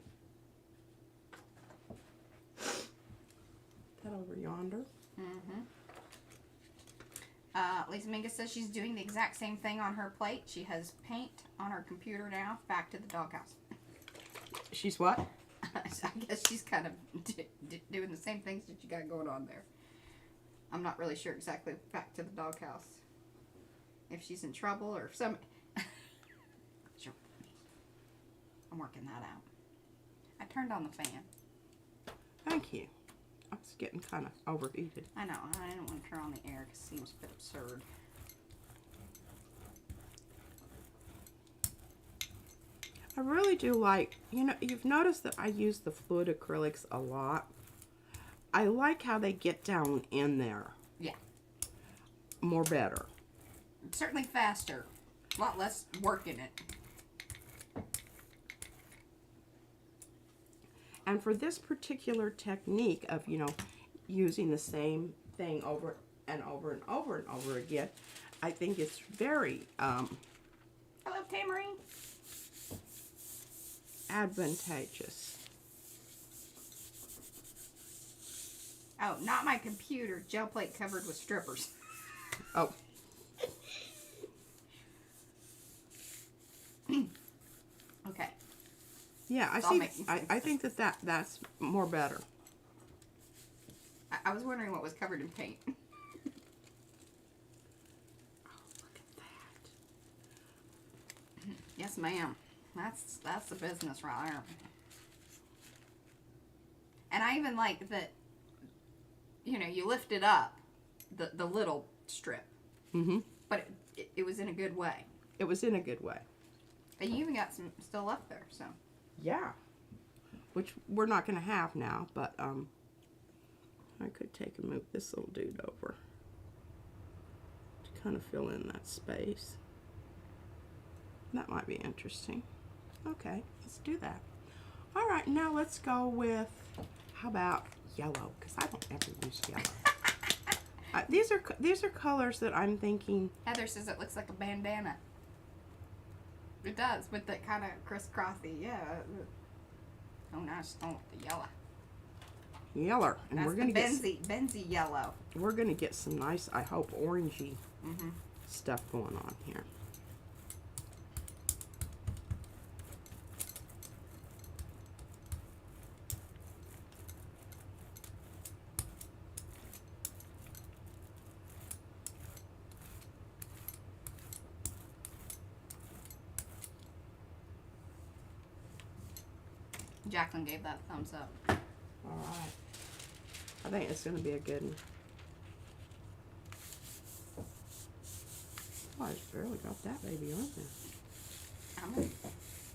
That over yonder. Lisa Mingus says she's doing the exact same thing on her plate. She has paint on her computer now. Back to the doghouse. She's what? I guess she's kind of doing the same things that you got going on there. I'm not really sure exactly. Back to the doghouse. If she's in trouble or if some... Sure. I'm working that out. I turned on the fan. Thank you. I was getting kind of overheated. I know. I didn't want to turn on the air because it seems a bit absurd. I really do like, you know, you've noticed that I use the fluid acrylics a lot. I like how they get down in there. Yeah. More better. It's certainly faster. A lot less work in it. And for this particular technique of, you know, using the same thing over and over and over and over again. I think it's very Hello, Tamarine. advantageous. Oh, not my computer. Gel plate covered with strippers. Oh. Okay. Yeah, I It's all see. making I think that's more better. I was wondering what was covered in paint. Oh, look at that. Yes, ma'am. That's the business right there. And I even like that, you know, you lift it up, the little strip. Mm-hmm. But it was in a good way. It was in a good way. And you even got some still left there, so. Yeah. Which we're not going to have now, but I could take and move this little dude over to kind of fill in that space. That might be interesting. Okay, let's do that. All right, now let's go with, how about yellow? Because I don't ever use yellow. These are colors that I'm thinking. Heather says it looks like a bandana. It does, with that kind of crisscrossy, yeah. Oh, now it's going with the yellow. Yeller, and That's we're gonna the get Benzie yellow. we're gonna get some nice, I hope, orangey Mm-hmm. stuff going on here. Jacqueline gave that a thumbs up. All right. I think it's going to be a good one. Oh, I just barely got that baby on there.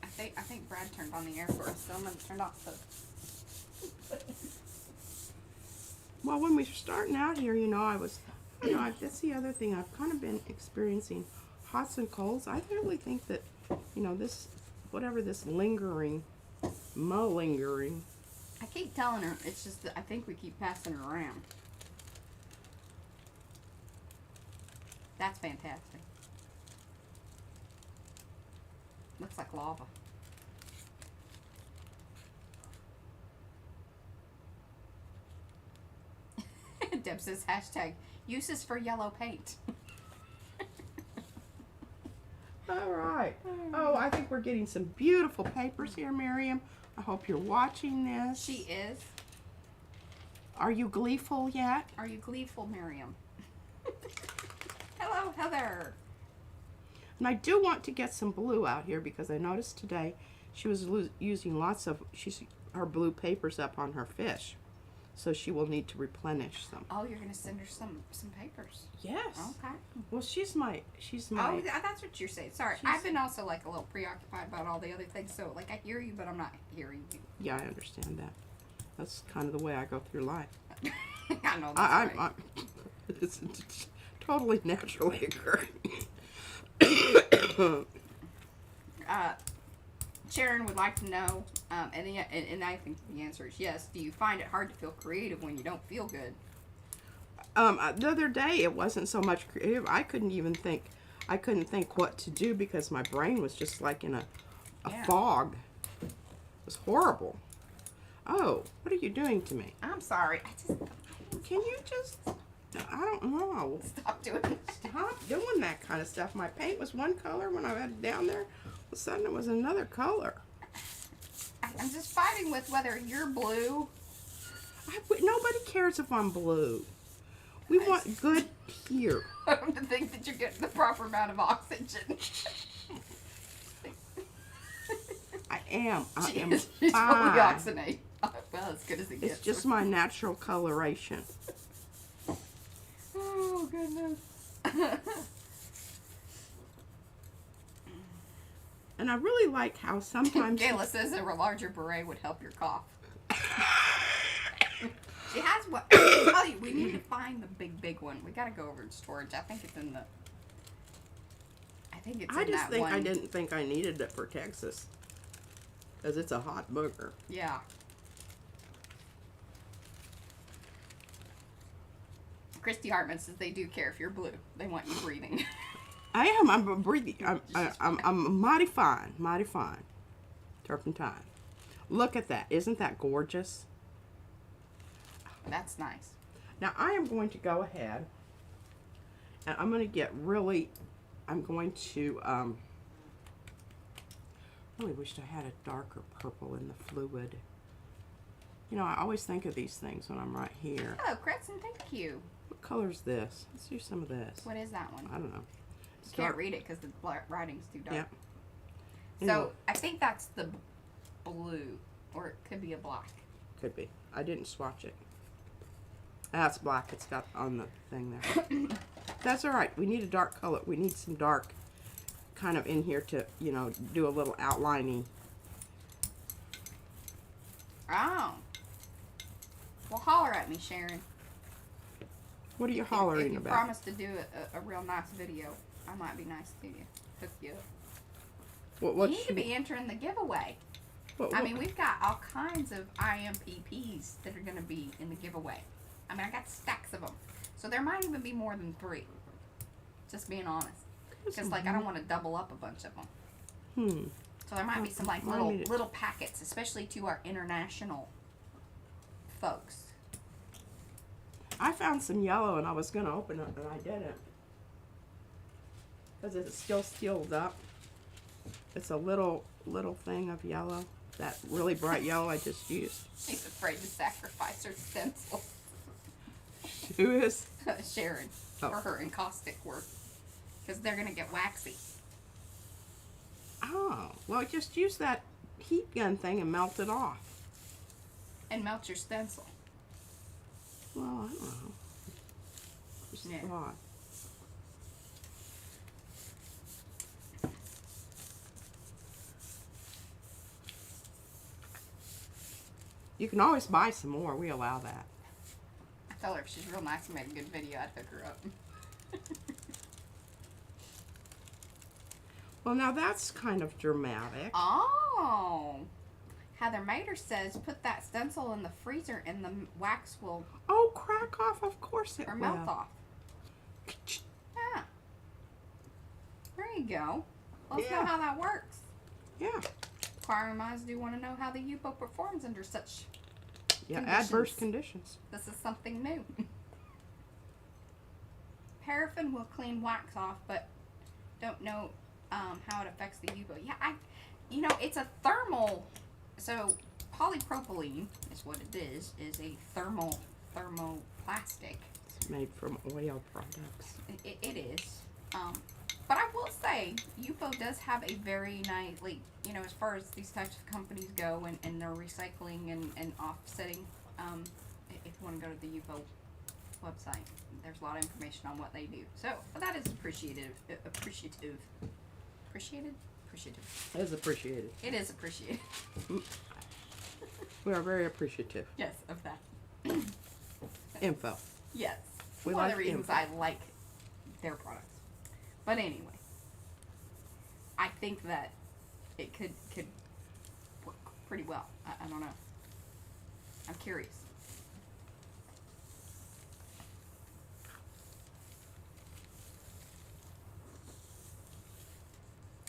I think Brad turned on the air for us, so I'm gonna turn off the. Well, when we were starting out here, that's the other thing. I've kind of been experiencing hots and colds. I really think that, this, whatever this lingering, malingering. I keep telling her, it's just that I think we keep passing her around. That's fantastic. Looks like lava. Deb says hashtag uses for yellow paint. All right. Oh, I think we're getting some beautiful papers here, Miriam. I hope you're watching this. She is. Are you gleeful yet? Are you gleeful, Miriam? Hello, Heather. And I do want to get some blue out here because I noticed today she was using lots of her blue papers up on her fish. So she will need to replenish them. Oh, you're gonna send her some papers. Yes. Okay. Well, she's my. Oh, that's what you're saying. Sorry, I've been also like a little preoccupied about all the other things. So like I hear you, but I'm not hearing you. Yeah, I understand that. That's kind of the way I go through life. I know that's right. It's totally naturally occurring. Sharon would like to know, and I think the answer is yes. Do you find it hard to feel creative when you don't feel good? The other day, it wasn't so much creative. I couldn't think what to do because my brain was just like in a fog. It was horrible. Oh, what are you doing to me? I'm sorry. Can you just... I don't know. Stop doing it. Stop doing that kind of stuff. My paint was one color when I had it down there. All of a sudden it was another color. I'm just fighting with whether you're blue. Nobody cares if I'm blue. We want good here. I don't think that you're getting the proper amount of oxygen. I am. She's fine. fully oxygenate. Well, as good as it gets. It's just my natural coloration. Oh, goodness. And I really like how sometimes... Gayla says a larger beret would help your cough. She has what? I tell you, we need to find the big one. We gotta go over to storage. I think it's in the... I didn't think I needed it for Texas. Because it's a hot booger. Yeah. Christy Hartman says they do care if you're blue. They want you breathing. I am. I'm breathing. I'm mighty fine. Mighty fine. Turpentine. Look at that. Isn't that gorgeous? That's nice. Now I am going to go ahead and I'm going to get really, I'm going to, really wished I had a darker purple in the fluid. You know, I always think of these things when I'm right here. Hello, Crescent. Thank you. What color is this? Let's do some of this. What is that one? I don't know. You can't read it because the writing's too dark. Yep. So Anyway. I think that's the blue, or it could be a black. Could be. I didn't swatch it. That's black. It's got on the thing there. That's all right. We need a dark color. We need some dark kind of in here to, you know, do a little outlining. Oh. Well, holler at me, Sharon. What are you hollering if you about? promise to do a real nice video, I might be nice to you. Hook you up. What You need to be entering the giveaway. I mean, we've got all kinds of IMPPs that are going to be in the giveaway. I mean, I got stacks of them. So there might even be more than 3. Just being honest. Because, like, I don't want to double up a bunch of them. So there might be some, like, little packets, especially to our international folks. I found some yellow and I was going to open it and I didn't. Because it's still sealed up. It's a little thing of yellow. That really bright yellow I just used. She's afraid to sacrifice her stencil. Who is? Sharon. Oh. For her encaustic work. Because they're going to get waxy. Oh, well, just use that heat gun thing and melt it off. And melt your stencil. Well, I don't know. Just Yeah. thought. You can always buy some more. We allow that. I tell her if she's real nice and made a good video, I'd hook her up. Well, now that's kind of dramatic. Oh. Heather Mater says put that stencil in the freezer and the wax will Oh, crack off. Of course it or will. melt off. Yeah. There you go. Let us know Yeah. how that works. Yeah. Inquiring minds do want to know how the UPO performs under such Yeah, conditions. adverse conditions. This is something new. Paraffin will clean wax off, but don't know how it affects the UPO. Yeah, you know, it's a thermal. So polypropylene is what it is a thermoplastic. It's made from oil products. It is. But I will say, UPO does have a very nice, like, you know, as far as these types of companies go and their recycling and offsetting, if you want to go to the UPO website, there's a lot of information on what they do. So that is appreciated. Appreciated? Appreciative. It is appreciated. It is appreciated. We are very appreciative. Yes, of that. Info. Yes. We One like of the reasons info. I like their products. But anyway, I think that it could work pretty well. I don't know. I'm curious.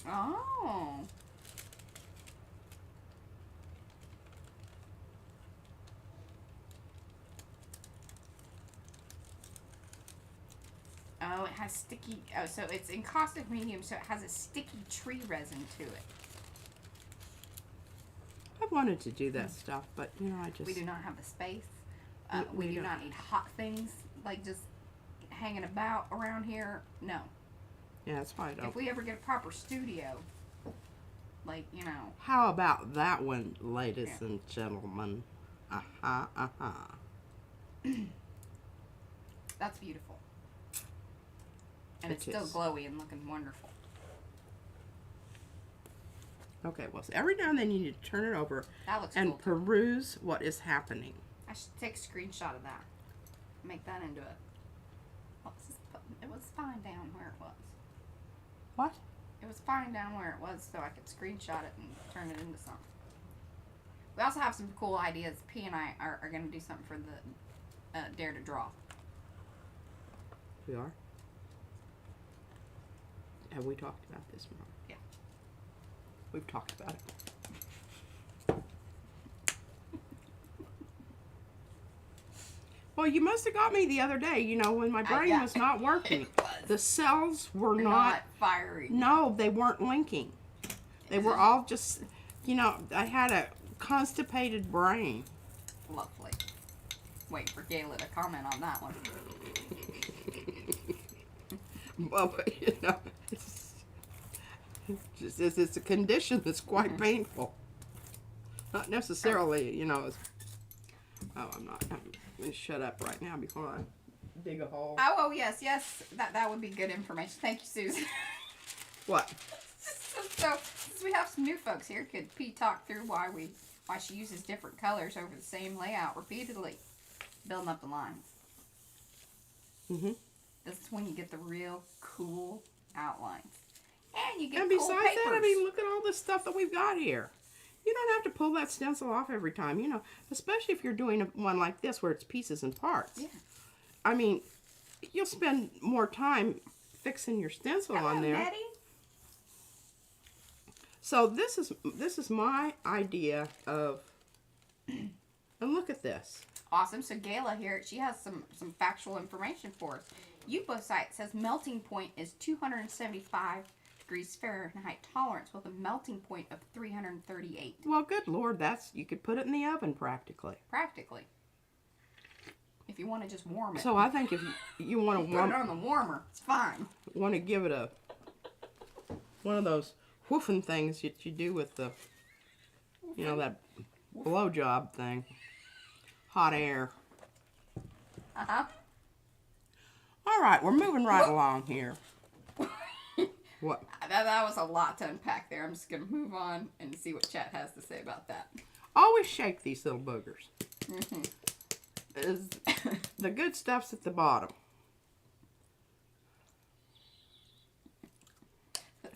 Oh. Oh, it has sticky. Oh, so it's encaustic medium, so it has a sticky tree resin to it. I wanted to do that stuff, but you know, I just. We do not have the space. We We do don't. not need hot things like just hanging about around here. No. Yeah, that's why I don't. If we ever get a proper studio, like, you know. How about that one, ladies and gentlemen? That's beautiful. And It it's still is. glowy and looking wonderful. Okay, well, so every now and then you need to turn it over That looks and cool. peruse what is happening. I should take a screenshot of that. Make that into a. It was fine down where it was. What? It was fine down where it was, so I could screenshot it and turn it into something. We also have some cool ideas. P and I are going to do something for the Dare to Draw. We are? Have we talked about this, Mom? Yeah. We've talked about it. Well, you must have got me the other day, you know, when my brain was not working. The cells were not firing. No, they weren't linking. They were all just, you know, I had a constipated brain. Lovely. Wait for Gayla to comment on that one. Well, but, you know, it's a condition that's quite painful. Not necessarily, you know, oh, I'm going to shut up right now before I dig a hole. Oh, yes. That would be good information. Thank you, Susan. What? So, since we have some new folks here, could P talk through why she uses different colors over the same layout repeatedly, building up the lines? Mm-hmm. This is when you get the real cool outlines. And you get And cool besides papers. that, I mean, look at all the stuff that we've got here. You don't have to pull that stencil off every time, you know, especially if you're doing one like this where it's pieces and parts. Yeah. I mean, you'll spend more time fixing your stencil on there. Nettie? So this is my idea of, and look at this. Awesome. So Gayla here, she has some factual information for us. Eubosite says melting point is 275 degrees Fahrenheit tolerance with a melting point of 338. Well, good Lord, you could put it in the oven practically. Practically. If you want to just warm it. So I think if you want to put it on the warmer, it's fine. Want to give it one of those woofing things that you do with the, you know, that blowjob thing. Hot air. Uh-huh. All right, we're moving right along here. What? That was a lot to unpack there. I'm just going to move on and see what chat has to say about that. Always shake these little boogers. Mm-hmm. The good stuff's at the bottom.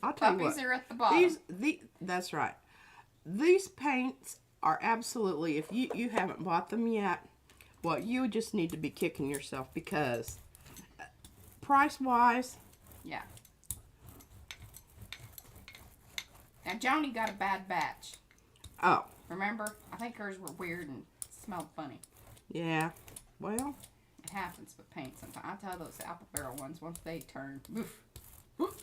I'll tell you what. Puppies are at the bottom. That's right. These paints are absolutely, if you haven't bought them yet, well, you just need to be kicking yourself because price-wise. Yeah. Now, Joni got a bad batch. Oh. Remember? I think hers were weird and smelled funny. Yeah. Well. It happens with paint sometimes. I tell those apple barrel ones, once they turn, woof.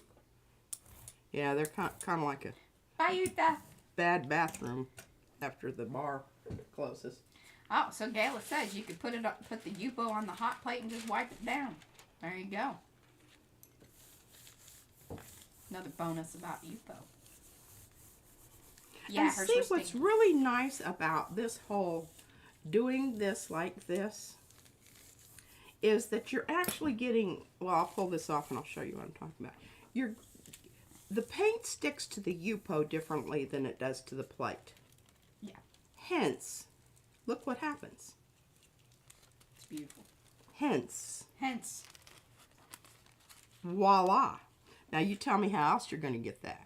Yeah, they're kind of like a Bye, Utah. bad bathroom after the bar closes. Oh, so Gayla says you could put the Yupo on the hot plate and just wipe it down. There you go. Another bonus about Yupo. Yeah, and see what's really nice about this whole doing this like this is that you're actually getting, well, I'll pull this off and I'll show you what I'm talking about. The paint sticks to the Yupo differently than it does to the plate. Yeah. Hence, look what happens. It's beautiful. Hence. Voila. Now you tell me how else you're going to get that.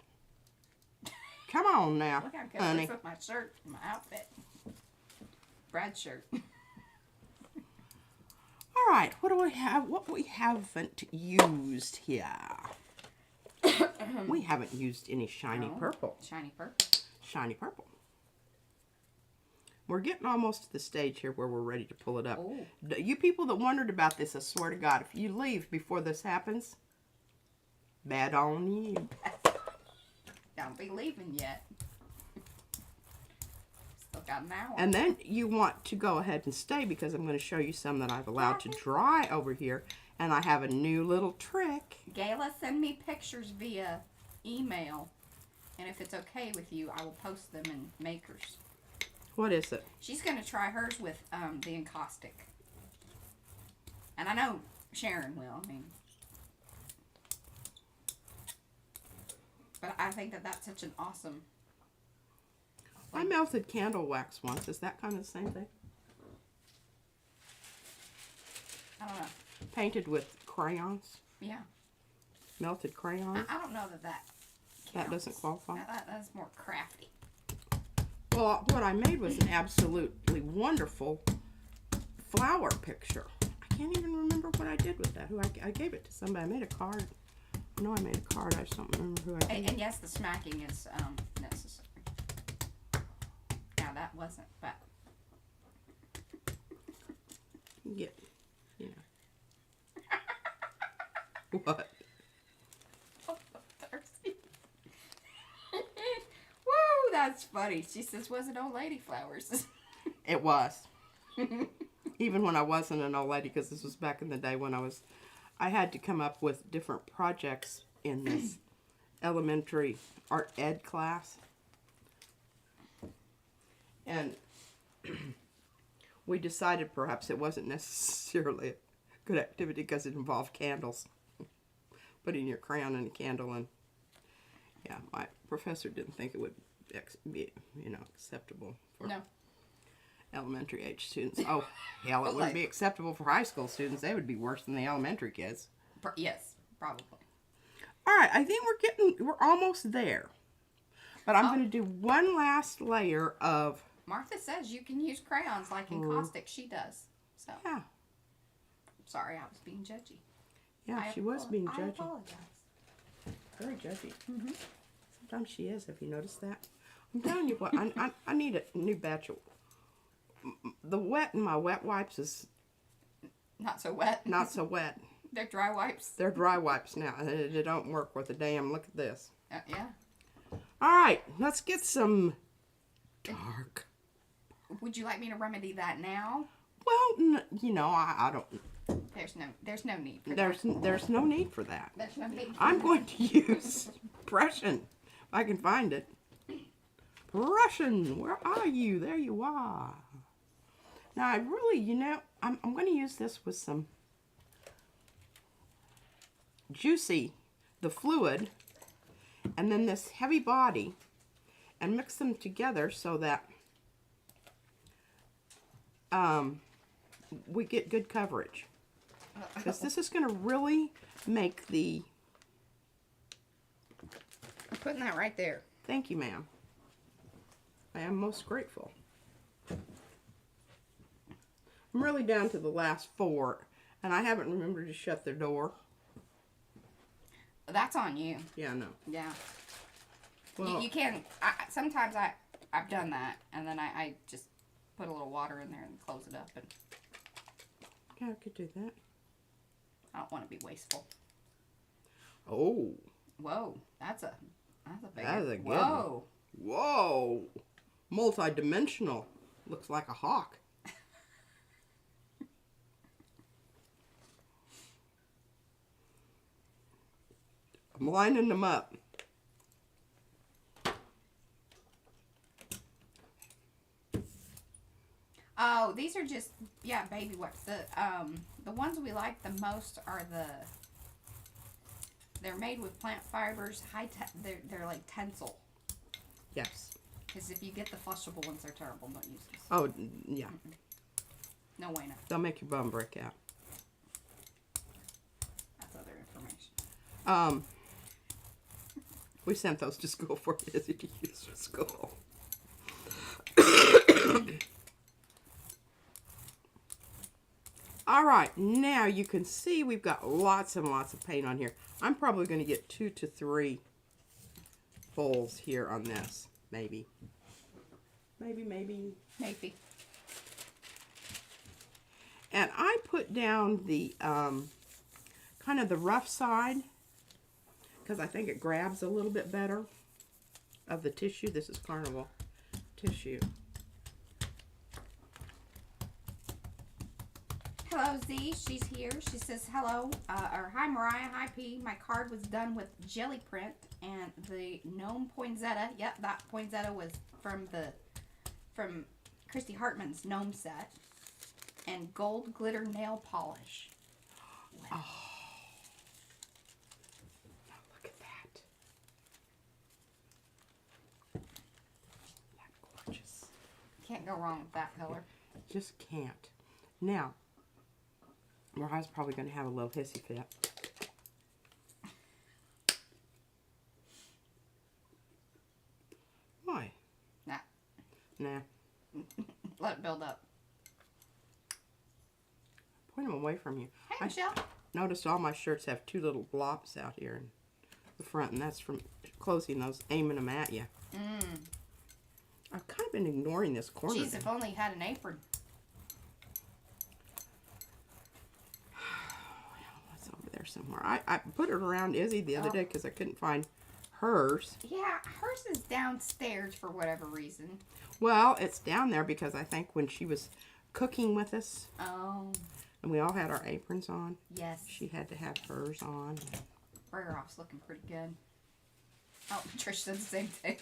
Come on now, Look how good honey. it looks with my shirt, my outfit. Brad's shirt. All right, what do we have? What we haven't used here? We haven't used any shiny purple. Shiny purple. Shiny purple. We're getting almost to the stage here where we're ready to pull it up. Ooh. You people that wondered about this, I swear to God, if you leave before this happens, bad on you. Don't be leaving yet. Still got an hour. And then you want to go ahead and stay because I'm going to show you some that I've allowed to dry over here. And I have a new little trick. Gayla, send me pictures via email. And if it's okay with you, I will post them in Makers. What is it? She's going to try hers with the encaustic. And I know Sharon will. I mean, but I think that that's such an awesome. I melted candle wax once. Is that kind of the same thing? I don't know. Painted with crayons? Yeah. Melted crayons? I don't know that That doesn't qualify? That's more crafty. Well, what I made was an absolutely wonderful flower picture. I can't even remember what I did with that. Who I gave it to somebody. I made a card. I know I made a card. I just don't remember who I gave it. And yes, the smacking is necessary. Now that wasn't, but Yeah, you know. What? Thirsty. Woo, that's funny. She says, "Was it old lady flowers?" It was. Even when I wasn't an old lady, because this was back in the day when I had to come up with different projects in this elementary art ed class. And we decided perhaps it wasn't necessarily a good activity because it involved candles. Putting your crayon in a candle, and yeah, my professor didn't think it would be, acceptable for elementary age students. Oh, hell, it wouldn't be acceptable for high school students. They would be worse than the elementary kids. Yes, probably. All right, I think we're almost there. But I'm going to do one last layer of... Martha says you can use crayons like in caustic. She does. So. Yeah. Sorry, I was being judgy. Yeah, she was being judgy. I apologize. Very judgy. Mm-hmm. Sometimes she is. Have you noticed that? I'm telling you what, I need a new batch of... The wet in my wet wipes is... Not so wet. Not so wet. They're dry wipes. They're dry wipes now. They don't work with a damn... Look at this. Yeah. All right, let's get some dark. Would you like me to remedy that now? Well, I don't... There's no need for that. There's no need for that. There's no need for I'm going to use Prussian, if I can find it. Prussian, where are you? There you are. Now, I really, I'm going to use this with some juicy, the fluid, and then this heavy body, and mix them together so that we get good coverage. Because this is going to really make the... I'm putting that right there. Thank you, ma'am. I am most grateful. I'm really down to the last 4, and I haven't remembered to shut the door. That's on you. Yeah, I know. Yeah. Well, you can... sometimes I've done that, and then I just put a little water in there and close it up. And yeah, I could do that. I don't want to be wasteful. Oh. Whoa. That's a big one. That is a good Whoa. one. Whoa. Multi-dimensional. Looks like a hawk. I'm lining them up. Oh, these are just, baby wipes. The ones we like the most are they're made with plant fibers. They're like Tencel. Yes. Because if you get the flushable ones, they're terrible. Don't use them. Oh, yeah. No way, no. They'll make your bum break out. That's other information. We sent those to school for Izzy to use for school. All right, now you can see we've got lots and lots of paint on here. I'm probably going to get 2 to 3 bowls here on this, maybe. Maybe. And I put down the kind of the rough side because I think it grabs a little bit better of the tissue. This is Carnival tissue. Hello, Z. She's here. She says hello. Or hi, Mariah. Hi, P. My card was done with jelly print and the gnome poinsettia. Yep, that poinsettia was from Christy Hartman's gnome set. And gold glitter nail polish. Wow. Oh. Now look at that. That's gorgeous. Can't go wrong with that color. Just can't. Now, Mariah's probably going to have a little hissy fit. Why? Nah. Nah. Let it build up. point them away from you. Hey, Michelle. Notice all my shirts have two little blobs out here in the front, and that's from closing those, aiming them at you. I've kind of been ignoring this corner. Jeez, if only you had an apron. That's over there somewhere. I put it around Izzy the other day because I couldn't find hers. Yeah, hers is downstairs for whatever reason. Well, it's down there because I think when she was cooking with us, and we all had our aprons on, yes, she had to have hers on. Burger off's looking pretty good. Oh, Trish said the same thing.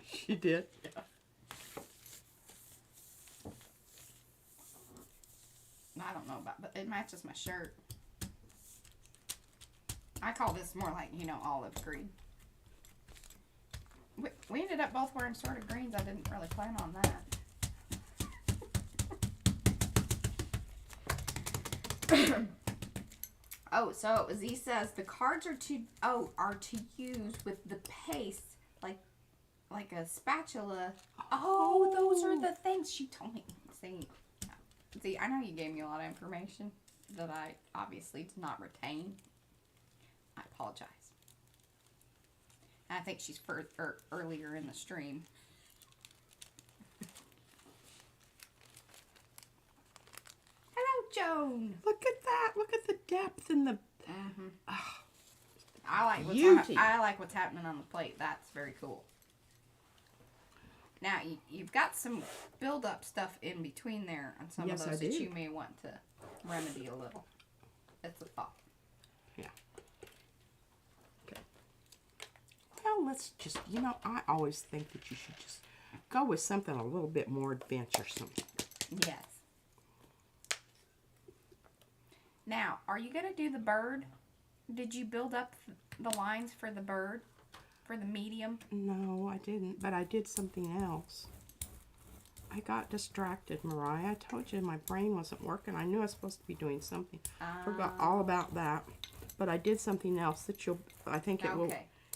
She did? Yeah. I don't know about, but it matches my shirt. I call this more like, you know, olive green. We ended up both wearing sort of greens. I didn't really plan on that. Oh, so Z says the cards are to use with the paste like a spatula. Oh, those are the things she told me. See, I know you gave me a lot of information that I obviously did not retain. I apologize. I think she's earlier in the stream. Hello, Joan. Look at that. Look at the depth and the... I like what's happening on the plate. That's very cool. Now, you've got some build-up stuff in between there on some of those that you may want to remedy a little. That's a thought. Yeah. Okay. Well, let's just, you know, I always think that you should just go with something a little bit more adventuresome. Yes. Now, are you going to do the bird? Did you build up the lines for the bird? For the medium? No, I didn't, but I did something else. I got distracted, Mariah. I told you my brain wasn't working. I knew I was supposed to be doing something. Forgot all about that. But I did something else that I think it will,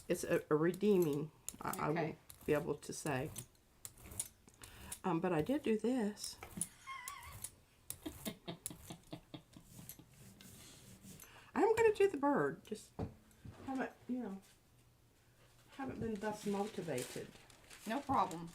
it's a redeeming, I will be able to say. But I did do this. I'm going to do the bird. Just haven't, you know, haven't been thus motivated. No problem.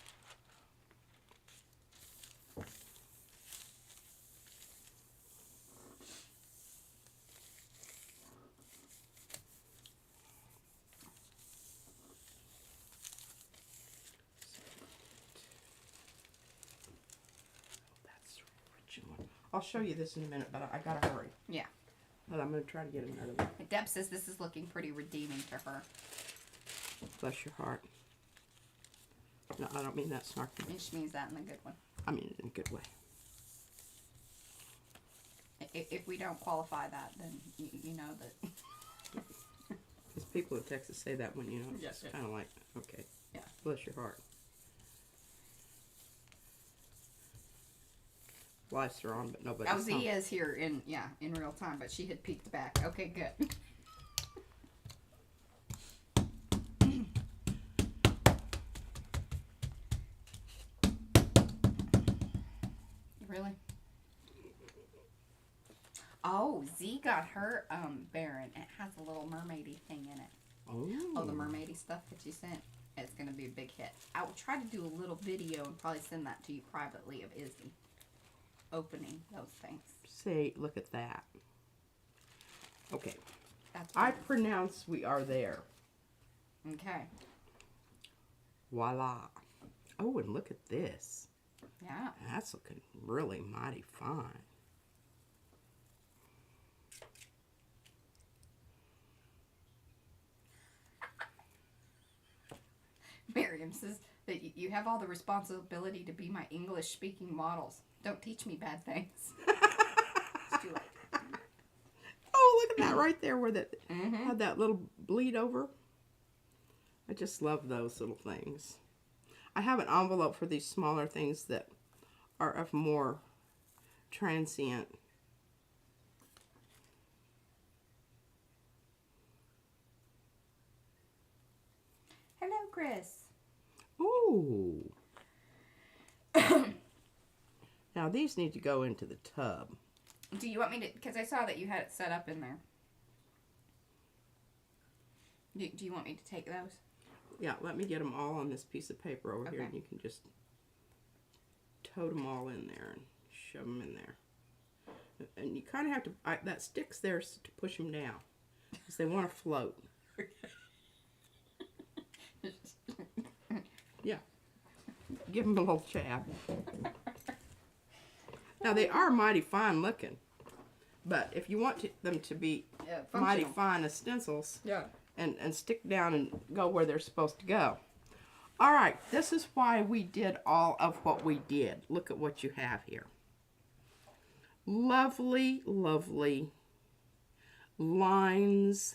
That's original. I'll show you this in a minute, but I gotta hurry. Yeah. But I'm gonna try to get another one. Deb says this is looking pretty redeeming to her. Bless your heart. No, I don't mean that snarky. And she means that in a good one. I mean it in a good way. If we don't qualify that, then you know that. Because people in Texas say that when, you know, it's Yes, kind of like, okay. Yeah. Bless your heart. Lights are on, but nobody's home. Z is here in real time, but she had peeked back. Okay, good. Really? Oh, Z got her Baron. It has a little mermaidy thing in it. Oh, the mermaidy stuff that you sent. It's gonna be a big hit. I will try to do a little video and probably send that to you privately of Izzy opening those things. Say, look at that. Okay. That's I pronounce we are there. okay. Voila. Oh, and look at this. Yeah. That's looking really mighty fine. Miriam says that you have all the responsibility to be my English-speaking models. Don't teach me bad things. It's too late. Oh, look at that right there where that had that little bleed over. I just love those little things. I have an envelope for these smaller things that are of more transient. Hello, Chris. Ooh. Now these need to go into the tub. Do you want me to, because I saw that you had it set up in there. Do you want me to take those? Yeah, let me get them all on this piece of paper over here, and you can just tote them all in there and shove them in there. And you kind of have to, that stick's there to push them down, because they want to float. Yeah. Give them a little jab. Now, they are mighty fine looking, but if you want them to be mighty fine as stencils, and stick down and go where they're supposed to go. All right, this is why we did all of what we did. Look at what you have here. Lovely, lovely lines.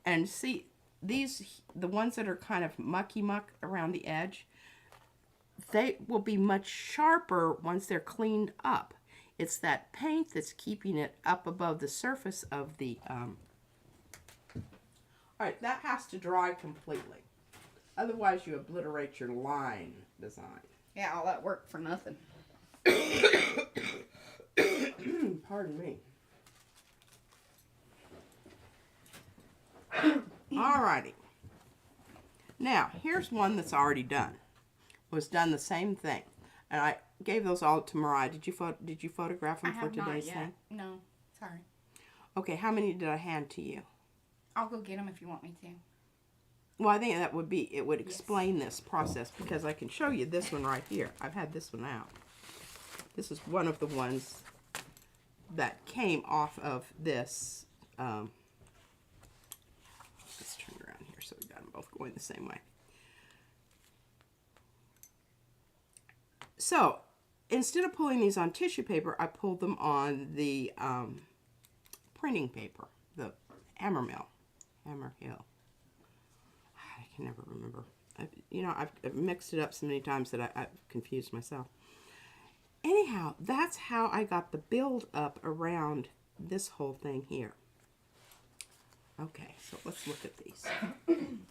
And see, these, the ones that are kind of mucky muck around the edge, they will be much sharper once they're cleaned up. It's that paint that's keeping it up above the surface of the, all right, that has to dry completely. Otherwise, you obliterate your line design. Yeah, all that work for nothing. Pardon me. Alrighty. Now, here's one that's already done. Was done the same thing. And I gave those all to Mariah. Did you photograph them for today's thing? No, sorry. Okay, how many did I hand to you? I'll go get them if you want me to. Well, I think that would be, it would explain this process, because I can show you this one right here. I've had this one out. This is one of the ones that came off of this. Let's turn around here so we got them both going the same way. So, instead of pulling these on tissue paper, I pulled them on the printing paper, the Hammer Hill. I can never remember. I've mixed it up so many times that I've confused myself. Anyhow, that's how I got the build up around this whole thing here. Okay, so let's look at these.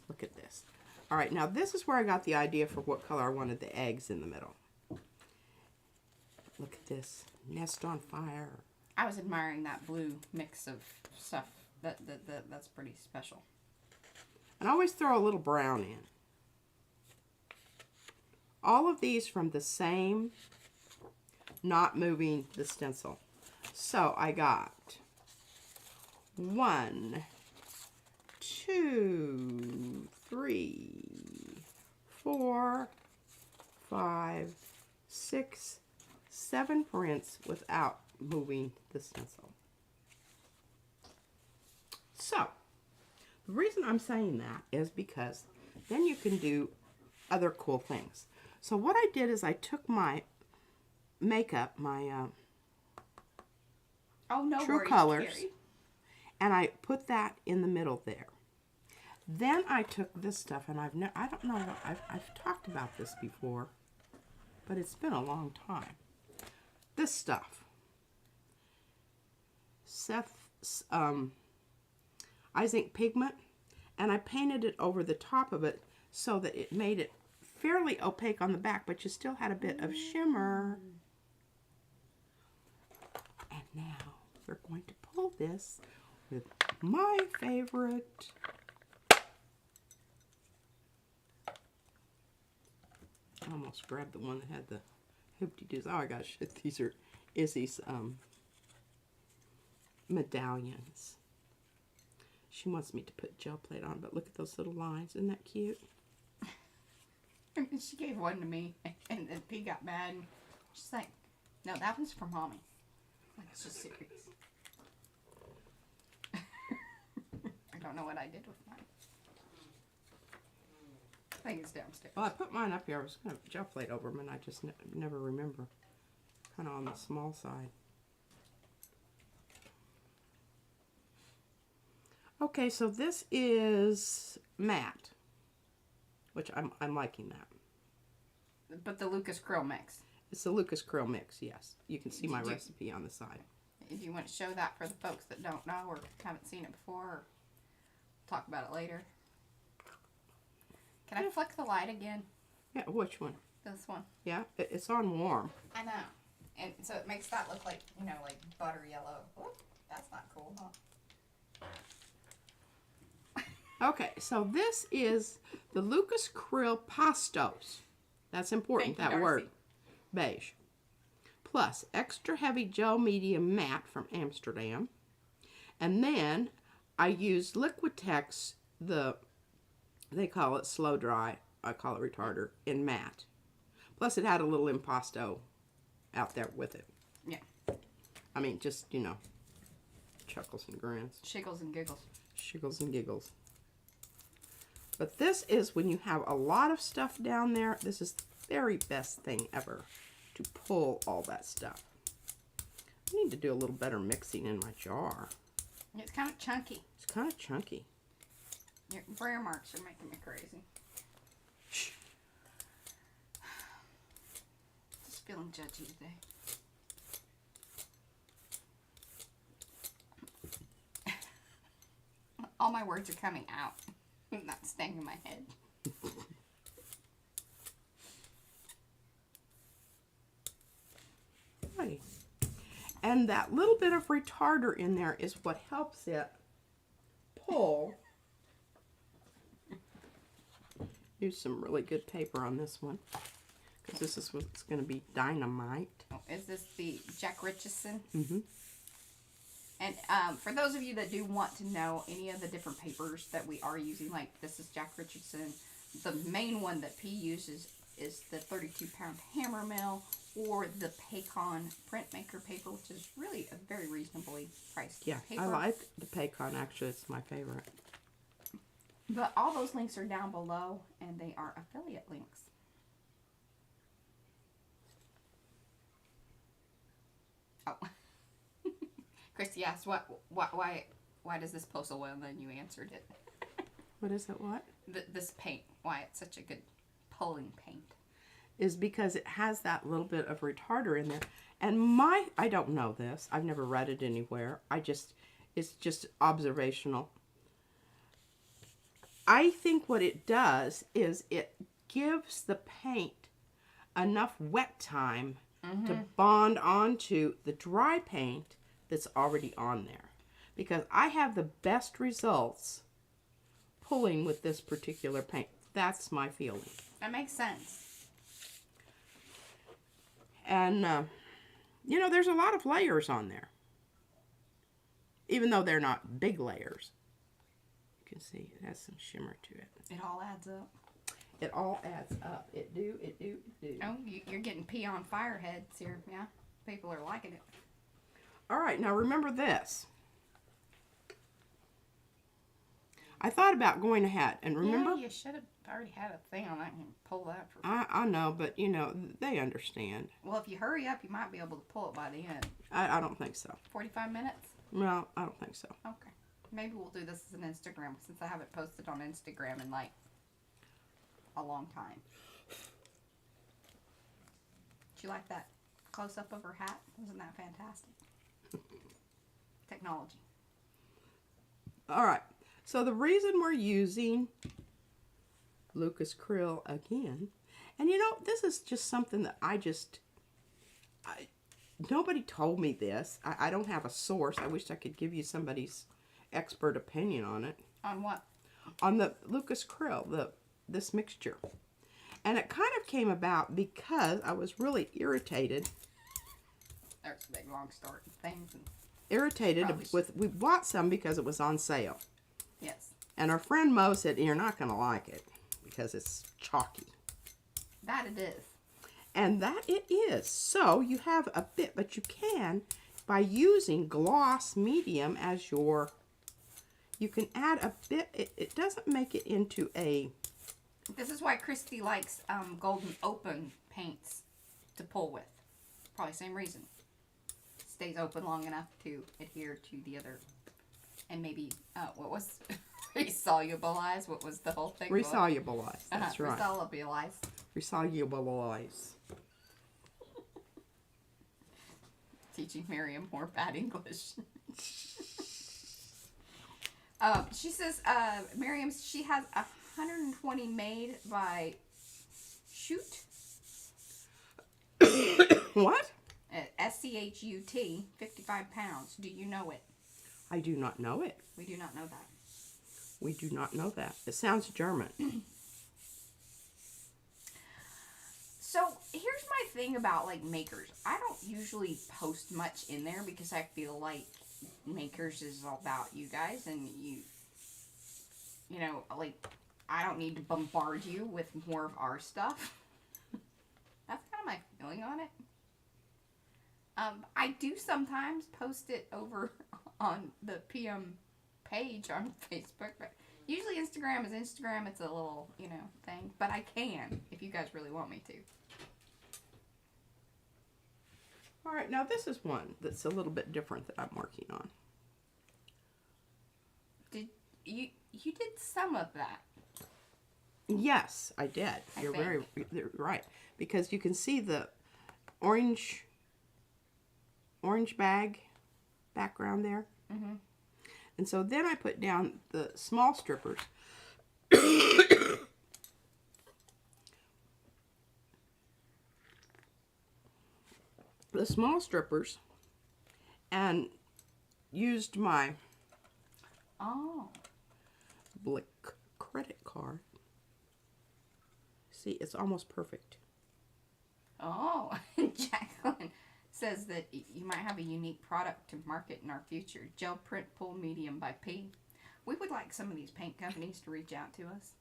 Look at this. All right, now this is where I got the idea for what color I wanted the eggs in the middle. Look at this. Nest on fire. I was admiring that blue mix of stuff. That's pretty special. And I always throw a little brown in. All of these from the same, not moving the stencil. So I got 1, 2, 3, 4, 5, 6, 7 prints without moving the stencil. So, the reason I'm saying that is because then you can do other cool things. So what I did is I took my makeup, my True Colors, and I put that in the middle there. Then I took this stuff, and I don't know, I've talked about this before, but it's been a long time. This stuff, Seth's I zinc pigment, and I painted it over the top of it so that it made it fairly opaque on the back, but you still had a bit of shimmer. And now we're going to pull this with my favorite. I almost grabbed the one that had the hoop-de-doos. Oh, I gosh, these are Izzy's medallions. She wants me to put gel plate on, but look at those little lines. Isn't that cute? She gave one to me, and then P got mad. And she's like, "No, that one's for Mommy." I'm like, it's just serious. I don't know what I did with mine. I think it's downstairs. Well, I put mine up here. I was going to gel plate over them, and I just never remember. Kind of on the small side. Okay, so this is matte, which I'm liking that. But the Lucas Krill mix. It's the Lucas Krill mix, yes. You can see my recipe on the side. If you want to show that for the folks that don't know or haven't seen it before, or talk about it later. Can I flick the light again? Yeah, which one? This one. Yeah, it's on warm. I know. And so it makes that look like, you know, like butter yellow. Oop, that's not cool, huh? Okay, so this is the Lucas Krill Pastos. That's important, Thank you, that word. Darcy. Beige. Plus extra heavy gel medium matte from Amsterdam. And then I used Liquitex, they call it slow dry, I call it retarder, in matte. Plus it had a little impasto out there with it. Yeah. I mean, just, you know, chuckles and grins. Shiggles and giggles. Shiggles and giggles. But this is when you have a lot of stuff down there, this is the very best thing ever to pull all that stuff. I need to do a little better mixing in my jar. It's kind of chunky. It's kind of chunky. Your braille marks are making me crazy. Shh. Just feeling judgy today. All my words are coming out, not staying in my head. Right. And that little bit of retarder in there is what helps it pull. Use some really good paper on this one, because this is what's going to be dynamite. Oh, is this the Jack Richardson? Mm-hmm. And for those of you that do want to know any of the different papers that we are using, like this is Jack Richardson. The main one that P uses is the 32-pound hammer mill or the Paycon printmaker paper, which is really a very reasonably priced paper. I like the Paycon. Actually, it's my favorite. But all those links are down below, and they are affiliate links. Oh. Christy asked, why does this post so well? And then you answered it. What is it? What? This paint, why it's such a good pulling paint. Is because it has that little bit of retarder in there. And I don't know this. I've never read it anywhere. It's just observational. I think what it does is it gives the paint enough wet time to bond onto the dry paint that's already on there. Because I have the best results pulling with this particular paint. That's my feeling. That makes sense. And, you know, there's a lot of layers on there. Even though they're not big layers. You can see it has some shimmer to it. It all adds up. It all adds up. It do. Oh, you're getting pea on fire heads here. Yeah, people are liking it. All right, now remember this. I thought about going ahead and remember. Yeah, you should have already had a thing on that and pull that for. I know, but you know they understand. Well, if you hurry up, you might be able to pull it by the end. I don't think so. 45 minutes. No, I don't think so. Okay, maybe we'll do this as an Instagram since I haven't posted on Instagram in like a long time. Did you like that close up of her hat? Wasn't that fantastic? Technology. All right. So the reason we're using Lucas Krill again, and you know, this is just something that nobody told me this. I don't have a source. I wish I could give you somebody's expert opinion on it. On what? On the Lucas Krill, this mixture. And it kind of came about because I was really irritated. There's a big long story things. We bought some because it was on sale. Yes. And our friend Mo said, you're not going to like it because it's chalky. That it is. And that it is. So you have a bit, but you can, by using gloss medium as your, you can add a bit. It doesn't make it into a. This is why Christy likes golden open paints to pull with. Probably same reason. Stays open long enough to adhere to the other. And maybe, what was resolubilize? What was the whole thing? Resolubilize. That's right. Resolubilize. Resolubilize. Teaching Miriam more bad English. She says, Miriam, she has 120 made by Shoot. What? CHUT, 55 pounds. Do you know it? I do not know it. We do not know that. We do not know that. It sounds German. So here's my thing about like makers. I don't usually post much in there because I feel like makers is all about you guys, and you know, like I don't need to bombard you with more of our stuff. That's kind of my feeling on it. I do sometimes post it over on the PM page on Facebook, but usually Instagram is Instagram. It's a little, you know, thing, but I can if you guys really want me to. All right, now this is one that's a little bit different that I'm working on. Did you did some of that? Yes, I did. You're right, because you can see the orange bag background there. Mm-hmm. And so then I put down the small strippers. The small strippers, and used my Blick credit card. See, it's almost perfect. Oh, Jacqueline says that you might have a unique product to market in our future. Gel print pull medium by P. We would like some of these paint companies to reach out to us.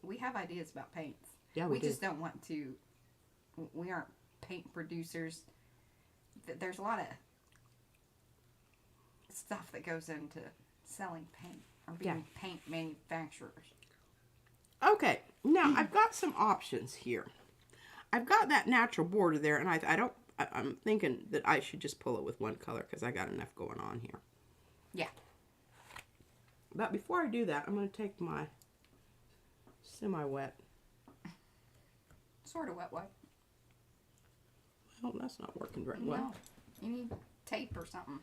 We have ideas about paints. Yeah, we just don't want to. We aren't paint producers. There's a lot of stuff that goes into selling paint or being paint manufacturers. Okay, now I've got some options here. I've got that natural border there, and I'm thinking that I should just pull it with one color because I got enough going on here. Yeah. But before I do that, I'm going to take my semi-wet. Sort of wet wipe. Well, that's not working very well. No, you need tape or something.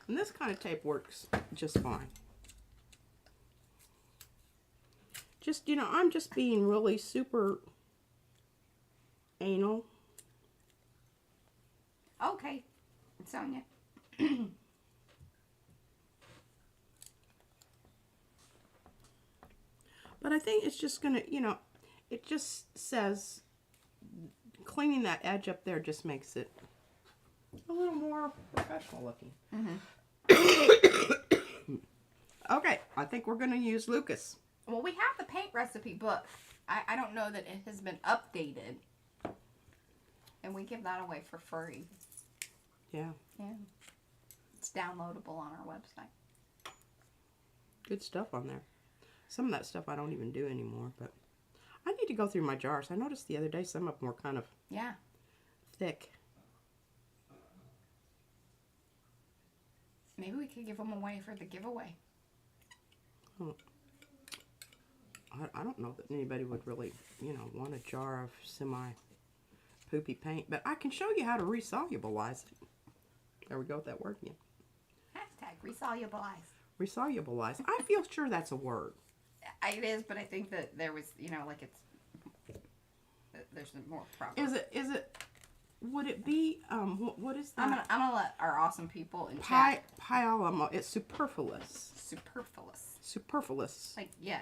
And this kind of tape works just fine. Just, you know, I'm just being really super anal. Okay, Sonia. But I think it's just going to, you know, it just says cleaning that edge up there just makes it a little more professional looking. Mm-hmm. Okay, I think we're going to use Lucas. Well, we have the paint recipe book. I don't know that it has been updated. And we give that away for free. Yeah. Yeah. It's downloadable on our website. Good stuff on there. Some of that stuff I don't even do anymore, but I need to go through my jars. I noticed the other day some of them were kind of thick. Maybe we could give them away for the giveaway. Oh. I don't know that anybody would really, you know, want a jar of semi-poopy paint, but I can show you how to resolubilize it. There we go with that word again. Hashtag resolubilize. Resolubilize. I feel sure that's a word. It is, but I think that there was, you know, like it's, there's more proper. Is it, would it be, what is that? I'm gonna let our awesome people in chat. It's superfluous. Superfluous. Like, yeah,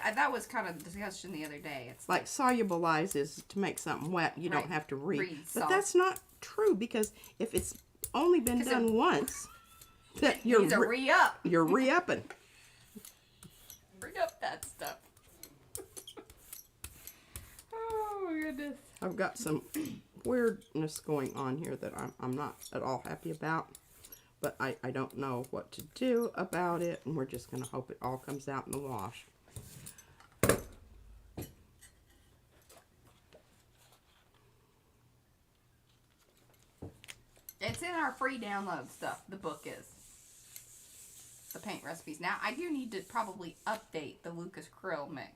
that was kind of the discussion the other day. It's like solubilize is to make something wet. You don't have to read. But salt. That's not true, because if it's only been done once, that you're re-up. You're re-upping. Bring up that stuff. Oh my goodness. I've got some weirdness going on here that I'm not at all happy about. But I don't know what to do about it, and we're just going to hope it all comes out in the wash. It's in our free download stuff, the book is. The paint recipes. Now, I do need to probably update the Lucas Krill mix.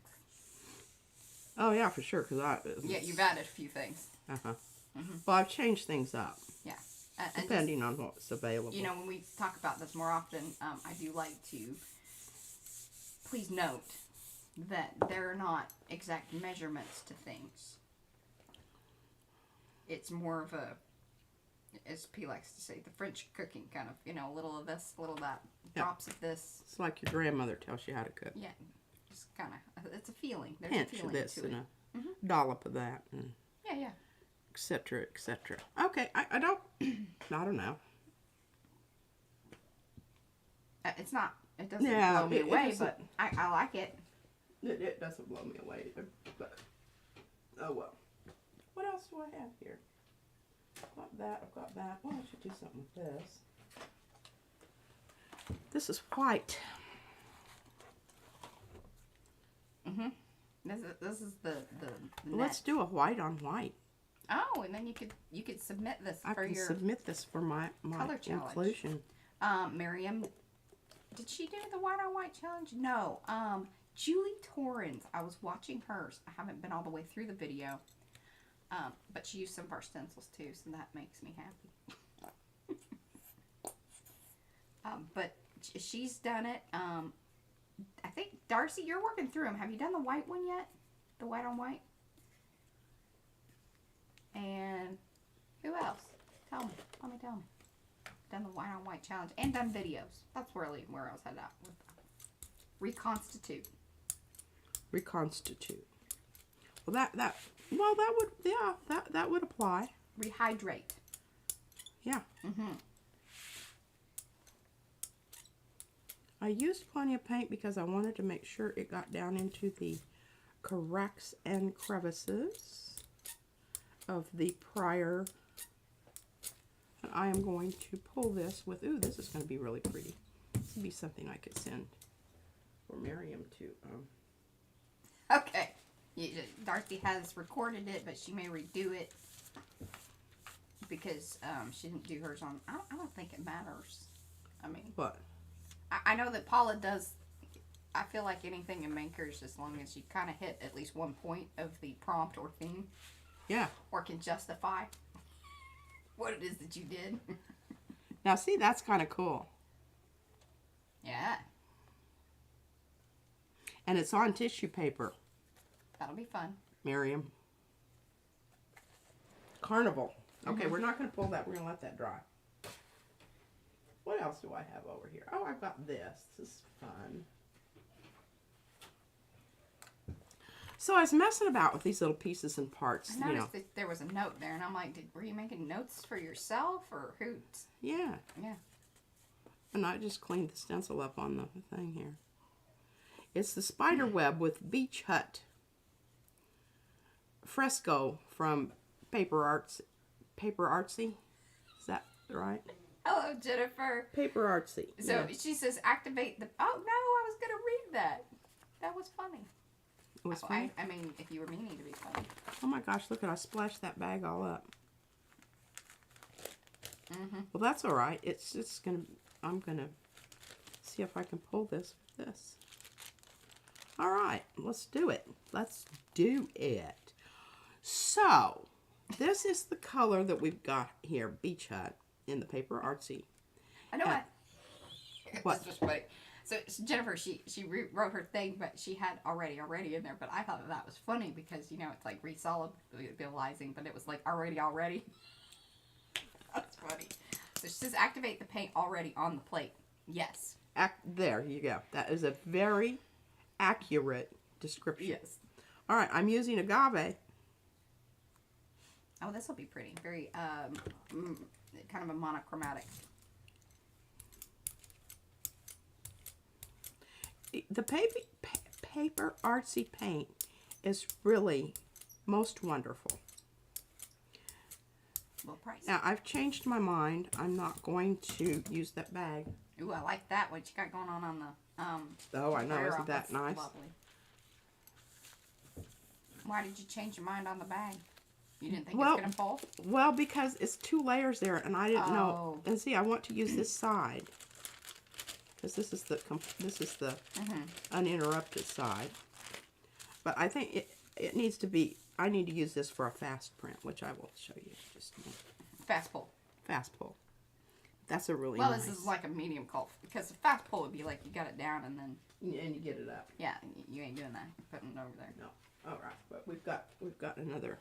Oh, yeah, for sure. Yeah, you've added a few things. Uh-huh. Well, I've changed things up. Yeah. Depending on what's available. You know, when we talk about this more often, I do like to please note that there are not exact measurements to things. it's more of a, as P likes to say, the French cooking kind of, you know, a little of this, a little of that, drops of this. It's like your grandmother tells you how to cook. Yeah, just kind of, it's a feeling. There's Pinch a feeling of this to and it. a dollop of that, and Yeah. etc. etc. Okay, I don't know. It's not, it doesn't blow me away, but I like it. It doesn't blow me away either, but oh well. What else do I have here? I've got that. Well, I should do something with this. This is white. This is the Let's do a white on white. Oh, and then you could submit this for your submit this for my color challenge. inclusion. Miriam, did she do the white on white challenge? No. Julie Torrens. I was watching hers. I haven't been all the way through the video. But she used some of our stencils too, so that makes me happy. But she's done it. I think, Darcy, you're working through them. Have you done the white one yet? The white on white? And who else? Tell me. Tell me. Done the white on white challenge and done videos. That's really where I was headed out with reconstitute. Reconstitute. Well, that would apply. Rehydrate. Yeah. I used plenty of paint because I wanted to make sure it got down into the cracks and crevices of the prior. And I am going to pull this with, ooh, this is going to be really pretty. This would be something I could send for Miriam to. Okay. Darcy has recorded it, but she may redo it because she didn't do hers on. I don't think it matters. I mean, what? I know that Paula does. I feel like anything in Makers, as long as you kind of hit at least one point of the prompt or theme, yeah, or can justify what it is that you did. Now, see, that's kind of cool. Yeah. And it's on tissue paper. That'll be fun. Miriam. Carnival. Okay, we're not going to pull that. We're going to let that dry. What else do I have over here? Oh, I've got this. This is fun. So I was messing about with these little pieces and parts. I noticed that there was a note there, and I'm like, were you making notes for yourself or who? Yeah. Yeah. And I just cleaned the stencil up on the thing here. It's the spider web with Beach Hut fresco from Paper Artsy. Is that right? Hello, Jennifer. Paper Artsy. So yeah. she says activate the... Oh, no, I was going to read that. That was funny. It was funny? I mean, if you were meaning to be funny. Oh my gosh, look at I splashed that bag all up. Well, that's all right. It's just going to... I'm going to see if I can pull this with this. All right, let's do it. Let's do it. So, this is the color that we've got here, Beach Hut, in the Paper Artsy. I know what? This was funny. So Jennifer, she wrote her thing, but she had already in there. But I thought that was funny because, you know, it's like resolubilizing, but it was like already. That's funny. So she says activate the paint already on the plate. Yes. There you go. That is a very accurate description. Yes. All right, I'm using agave. Oh, this will be pretty. Very, kind of a monochromatic. The Paper Artsy paint is really most wonderful. Low price. Now, I've changed my mind. I'm not going to use that bag. Ooh, I like that. What you got going on the, Oh, I know. Isn't that That's nice? lovely. Why did you change your mind on the bag? You didn't think it was going to fall? Well, because it's 2 layers there, and I didn't know. And see, I want to use this side. Because this is the uninterrupted side. But I think it needs to be, I need to use this for a fast print, which I will show you just a minute. Fast pull. Fast pull. That's a really nice. This is like a medium call. Because a fast pull would be like you got it down and then... And you get it up. Yeah, you ain't doing that. You're putting it over there. No. All right. But we've got another...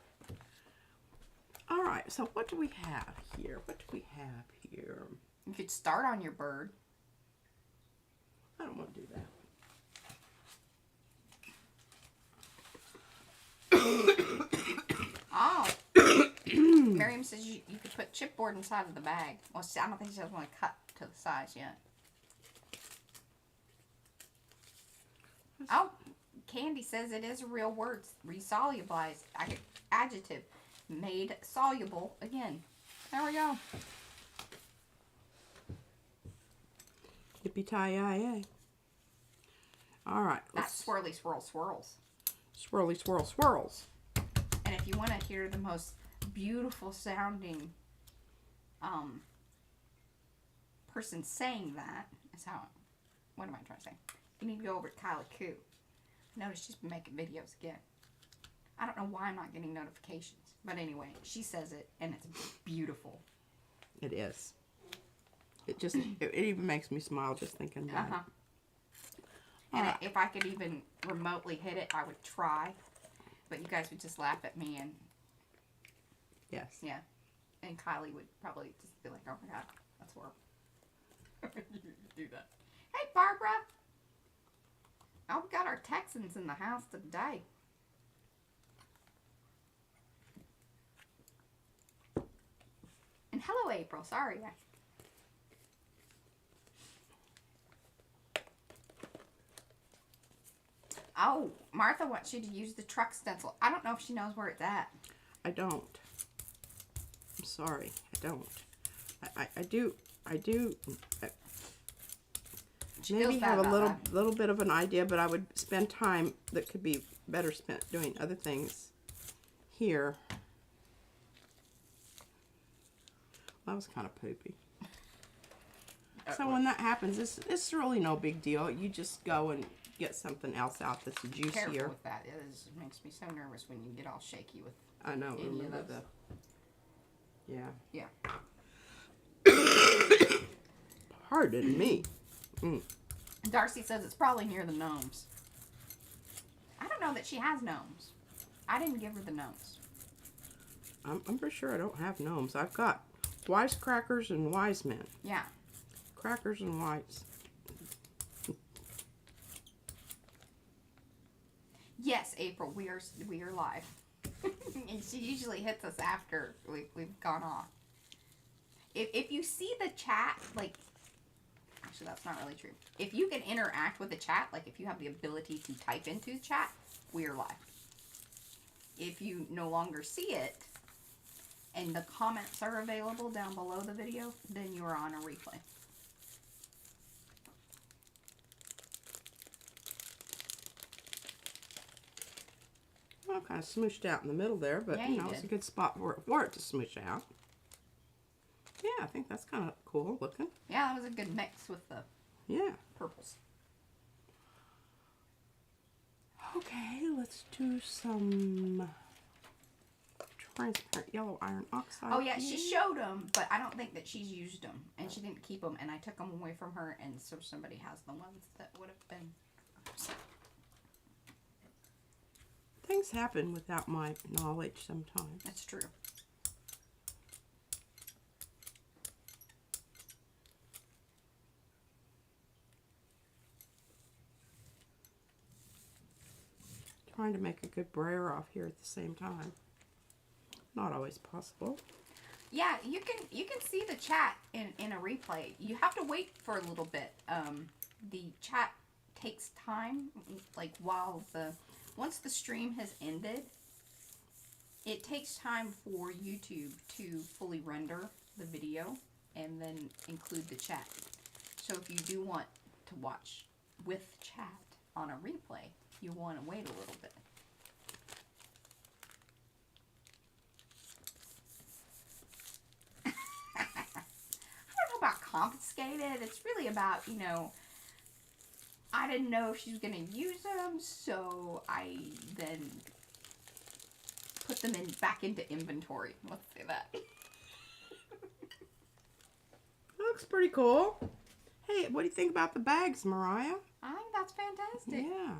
All right, so what do we have here? What do we have here? You could start on your bird. I don't want to do that. Oh. Miriam says you could put chipboard inside of the bag. Well, see, I don't think she doesn't want to cut to the size yet. Oh, Candy says it is a real word. Resolubilized. Adjective. Made soluble again. There we go. Yippee-ki-yay. All right. That's swirly swirl swirls. Swirly swirl swirls. And if you want to hear the most beautiful sounding person saying that, is how, what am I trying to say? You need to go over to Kyla Koo. Notice she's been making videos again. I don't know why I'm not getting notifications. But anyway, she says it, and it's beautiful. It is. It just, it even makes me smile just thinking about it. And if I could even remotely hit it, I would try. But you guys would just laugh at me, and yes. Yeah. And Kylie would probably just be like, oh my God, that's horrible. You do that. Hey, Barbara. Oh, we got our Texans in the house today. And hello, April. Sorry. Oh, Martha wants you to use the truck stencil. I don't know if she knows where it's at. I don't. I'm sorry. I don't. I do. Maybe have a little bit of an idea, but I would spend time that could be better spent doing other things here. That was kind of poopy. So when that happens, it's really no big deal. You just go and get something else out that's juicier. Careful with that. It makes me so nervous when you get all shaky with. I know. Remember the. Yeah. Yeah. Pardon me. Darcy says it's probably near the gnomes. I don't know that she has gnomes. I didn't give her the gnomes. I'm pretty sure I don't have gnomes. I've got wisecrackers and wise men. Yeah. Crackers and wise. Yes, April, we are live. And she usually hits us after we've gone off. If you see the chat, like, actually that's not really true. If you can interact with the chat, like if you have the ability to type into the chat, we are live. If you no longer see it, and the comments are available down below the video, then you are on a replay. Well, kind of smooshed out in the middle there, but Yeah, you know, it's a good spot for it to smoosh out. Yeah, I think that's kind of cool looking. Yeah, that was a good mix with the purples. Okay, let's do some transparent yellow iron oxide. Oh yeah, she showed them, but I don't think that she's used them, and she didn't keep them, and I took them away from her, and so somebody has the ones that would have been. Things happen without my knowledge sometimes. That's true. Trying to make a good brayer off here at the same time. Not always possible. Yeah, you can see the chat in a replay. You have to wait for a little bit. The chat takes time, like once the stream has ended, it takes time for YouTube to fully render the video and then include the chat. So if you do want to watch with chat on a replay, you want to wait a little bit. About confiscated. It's really about, you know, I didn't know if she was going to use them, so I then put them back into inventory. Let's say that. That looks pretty cool. Hey, what do you think about the bags, Mariah? I think that's fantastic. Yeah.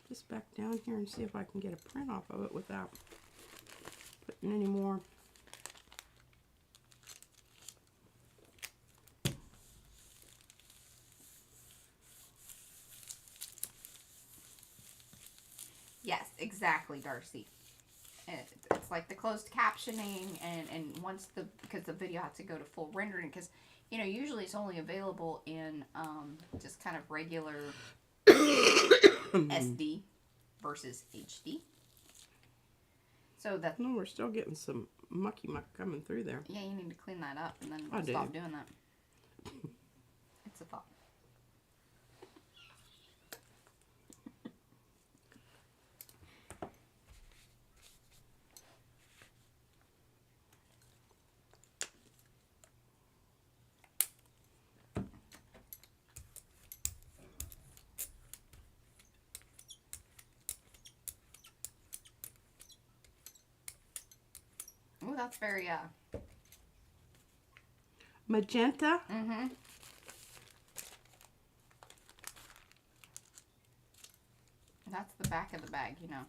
Just back down here and see if I can get a print off of it without putting any more. Yes, exactly, Darcy. It's like the closed captioning, and once because the video has to go to full rendering, because you know usually it's only available in just kind of regular SD versus HD. So that No, we're still getting some mucky muck coming through there. yeah, you need to clean that up and then I stop do. doing that. It's a thought. Oh, that's very Magenta. mm-hmm. That's the back of the bag, you know.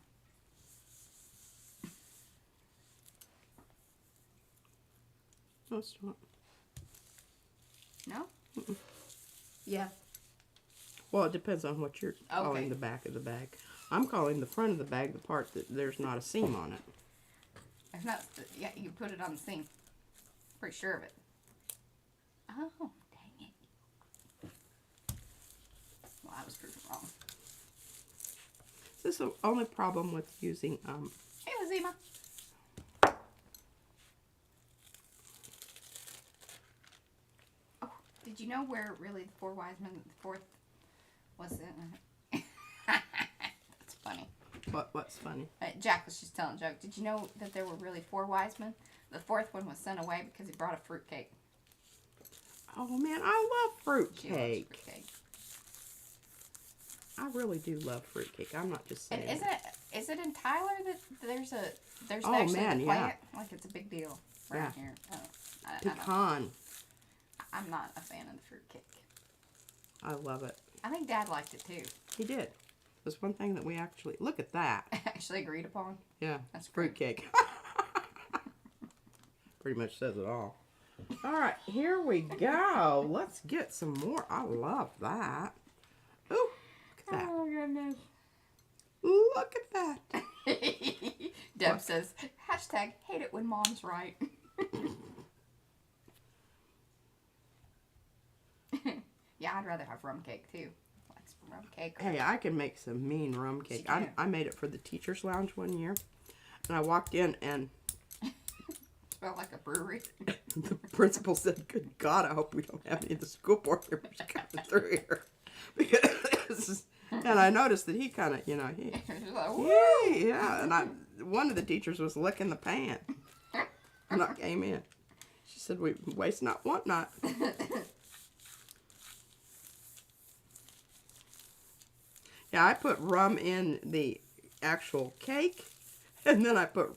No, it's not. No? Mm-mm. Yeah. Well, it depends on what you're calling Okay. the back of the bag. I'm calling the front of the bag the part that there's not a seam on it. If not, yeah, you put it on the seam. Pretty sure of it. Oh, dang it. Well, I was proven wrong. This is the only problem with using Hey, Lazima. Oh, did you know where really the four wise men, the fourth was it? That's funny. what's funny? Jack was just telling a joke. Did you know that there were really four wise men? The fourth one was sent away because he brought a fruitcake. Oh man, I love fruit She loves cake. fruitcake. I really do love fruitcake. I'm not just saying. And is it in Tyler that there's Oh, actually man, a yeah. plant? Like it's a big deal right Yeah. here. Pecan. I'm not a fan of the fruitcake. I love it. I think Dad liked it too. He did. There's one thing that we actually look at that. Actually agreed upon. Yeah, That's fruitcake. Pretty much says it all. All right, here we go. Let's get some more. I love that. Ooh, look at that. Oh goodness. Look at that. Deb What? says, hashtag hate it when mom's right. Yeah, I'd rather have rum cake too. Like some rum cake. Hey, I can make some mean rum cake. I made it for the teacher's lounge one year. And I walked in and Smelled like a brewery. the principal said, "Good God, I hope we don't have any of the school board members coming through here." Because, and I noticed that he kind of, you know, he, Like, woo! yeah, and one of the teachers was licking the pan when I came in. She said, "We waste not, want not." Yeah, I put rum in the actual cake, and then I put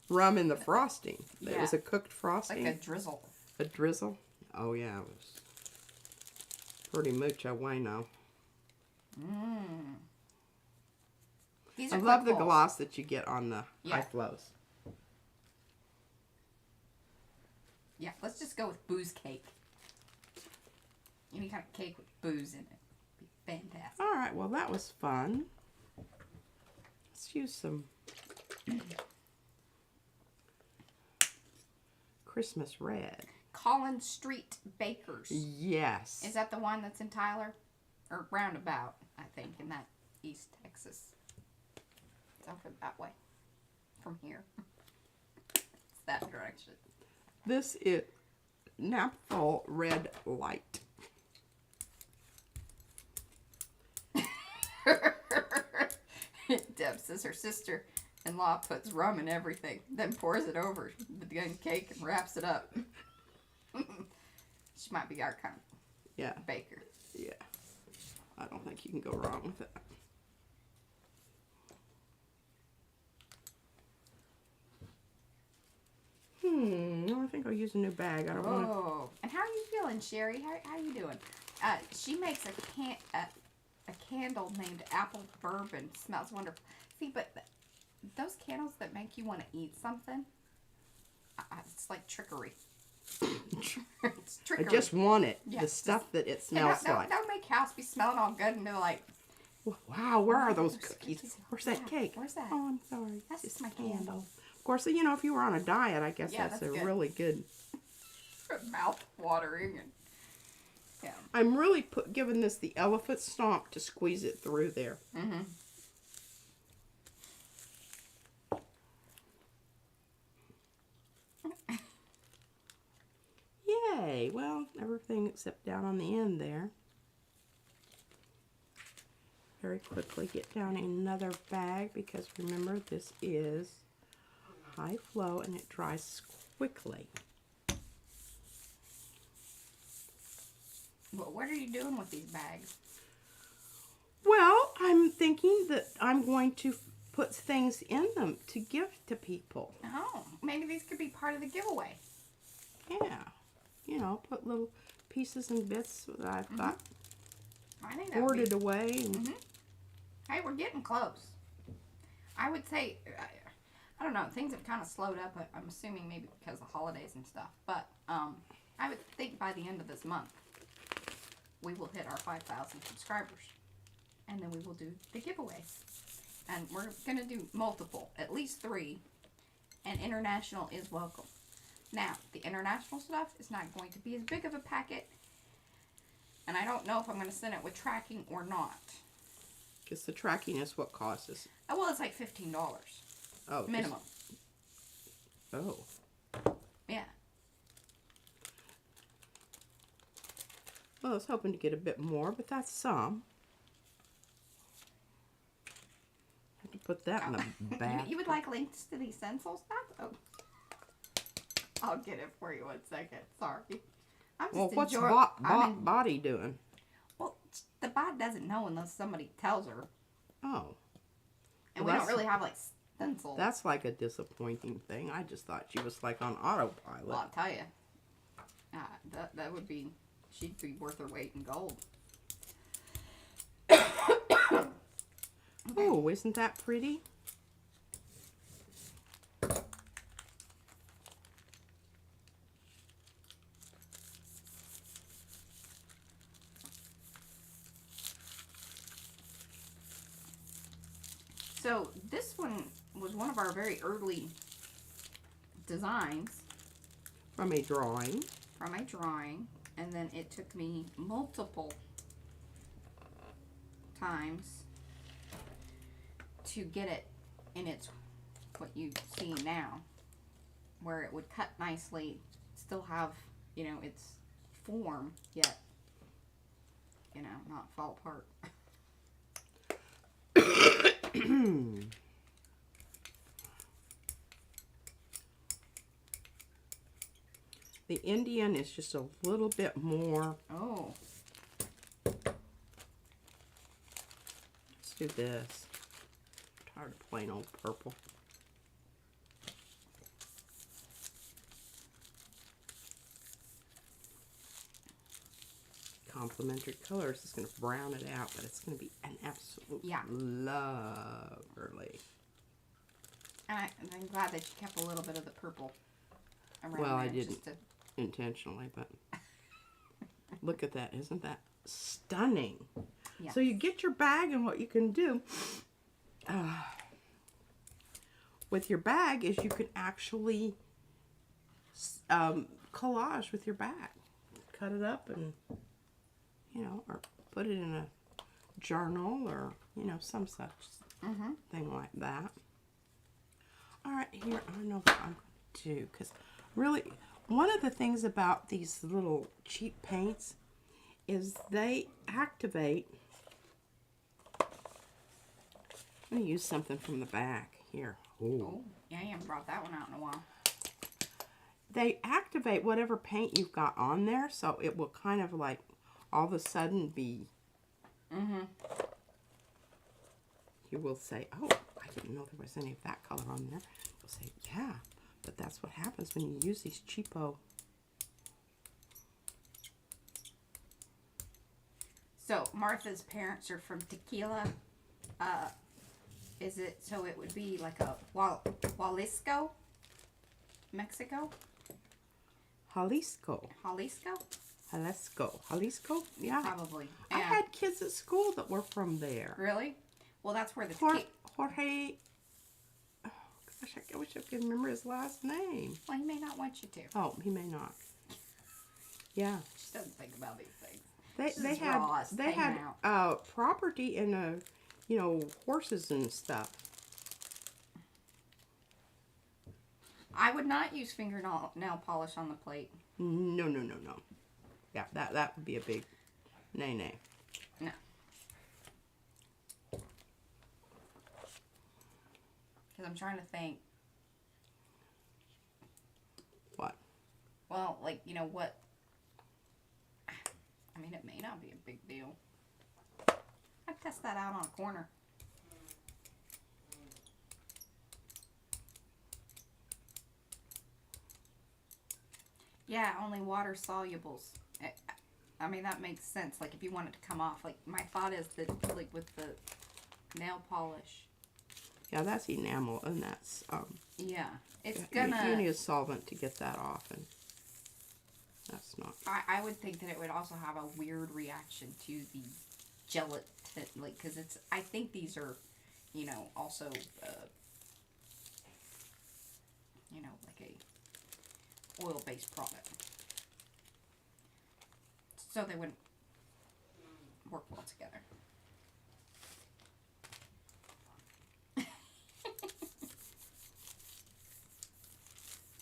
rum in the frosting. It Yeah. was a cooked frosting. Like a drizzle. A drizzle? Oh, yeah, it was pretty mucho bueno. Mmm. These I are love the quick bowls. gloss that you get on the Yeah. high flows. Yeah, let's just go with booze cake. Any kind of cake with booze in it. Be fantastic. All right, well, that was fun. Let's use some Christmas red. Collins Street Bakers. Yes. Is that the one that's in Tyler? Or roundabout, I think, in that East Texas. It's over that way. From here. It's that direction. This is Naphtol Red Light. Deb says her sister-in-law puts rum in everything, then pours it over the gun cake and wraps it up. She might be our kind Yeah, of baker. yeah. I don't think you can go wrong with it. I think I'll use a new bag. I don't want to. Oh, and how are you feeling, Sherry? How are you doing? She makes a candle named Apple Bourbon. Smells wonderful. See, but those candles that make you want to eat something, it's like trickery. It's trickery. I just want it. Yeah, the stuff that it smells like. Don't make house be smelling all good and they're like, wow, where are those cookies? Where's that cake? Where's that? Oh, I'm sorry. That's It's just my candle. Of course, you know, if you were on a diet, I guess Yeah, that's that's a good. really good. Mouth watering and yeah. I'm really giving this the elephant stomp to squeeze it through there. Mm-hmm. Yay! Well, everything except down on the end there. Very quickly get down another bag because remember this is high flow and it dries quickly. Well, what are you doing with these bags? Well, I'm thinking that I'm going to put things in them to give to people. Oh, maybe these could be part of the giveaway. Yeah. You know, put little pieces and bits that I've got I think that hoarded away. And Hey, we're getting close. I would say, I don't know, things have kind of slowed up. I'm assuming maybe because of the holidays and stuff. But I would think by the end of this month, we will hit our 5,000 subscribers. And then we will do the giveaway. And we're going to do multiple, at least 3. And international is welcome. Now, the international stuff is not going to be as big of a packet. And I don't know if I'm going to send it with tracking or not. Because the tracking is what costs us. Oh, well, it's like $15. Oh, minimum. Oh. Yeah. Well, I was hoping to get a bit more, but that's some. Have to put that in the bag. You would like links to these stencil stuff? Oh. I'll get it for you one second. Sorry. I'm just Well, what's enjoying. Body doing? Well, the bot doesn't know unless somebody tells her. Oh. And Well, we don't really have like stencils. That's like a disappointing thing. I just thought she was like on autopilot. Well, I'll tell you. That would be, she'd be worth her weight in gold. Oh, isn't that pretty? So this one was one of our very early designs From a drawing. from a drawing, and then it took me multiple times to get it in its what you see now, where it would cut nicely, still have, you know, its form, yet, you know, not fall apart. The Indian is just a little bit more. Oh. Let's do this. I'm tired of plain old purple. Complementary colors is going to brown it out, but it's going to be an absolute lovely. And I'm glad that you kept a little bit of the purple around Well, I there, didn't intentionally, but look at that. Isn't that stunning? Yeah. So you get your bag, and what you can do with your bag is you can actually collage with your bag. Cut it up and, you know, or put it in a journal or, you know, some such thing like that. All right, here, I don't know what I'm going to do, because really, one of the things about these little cheap paints is they activate. I'm going to use something from the back here. Oh, yeah, you haven't brought that one out in a while. They activate whatever paint you've got on there, so it will kind of like all of a sudden be. You will say, oh, I didn't know there was any of that color on there. You'll say, yeah, but that's what happens when you use these cheapo. So Martha's parents are from Tequila, Is it, so it would be like a Jalisco? Mexico? Jalisco. Jalisco? Yeah. Probably. I had kids at school that were from there. Really? Well, that's where the Jorge. Oh, gosh, I wish I could remember his last name. Well, he may not want you to. Oh, he may not. Yeah. She doesn't think about these things. They had property in horses and stuff. I would not use fingernail polish on the plate. No. Yeah, that would be a big nay. No. Because I'm trying to think. What? Well, like, what? I mean, it may not be a big deal. I'd test that out on a corner. Yeah, only water solubles. I mean, that makes sense. Like, if you want it to come off. Like, my thought is that, like, with the nail polish. Yeah, that's enamel, and that's, yeah, it's gonna... You need a solvent to get that off, and that's not... I would think that it would also have a weird reaction to the gelatin, like, because it's... I think these are, also, like a oil-based product. So they wouldn't work well together.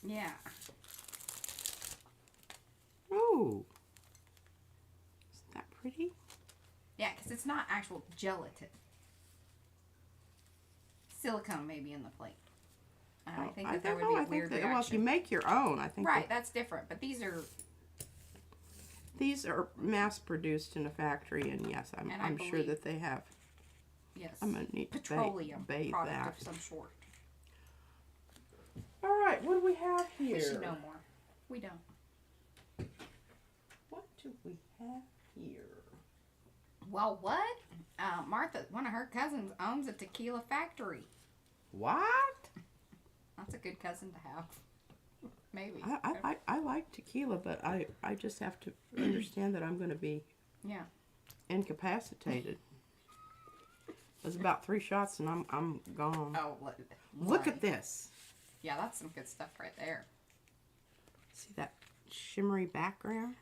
Yeah. Oh. Isn't that pretty? Yeah, because it's not actual gelatin. Silicone may be in the plate. I think that there would be a weird reaction. Well, if you make your own, I think... Right, that's different. But these are... These are mass-produced in a factory, and yes, I'm sure that they have... Yes. I'm going to need to petroleum bathe product that. of some sort. All right, what do we have here? We should know more. We don't. What do we have here? Well, what? Martha, one of her cousins, owns a tequila factory. What? That's a good cousin to have. Maybe. I like tequila, but I just have to understand that I'm going to be incapacitated. It was about 3 shots and I'm gone. Oh, look at this. Yeah, that's some good stuff right there. See that shimmery background?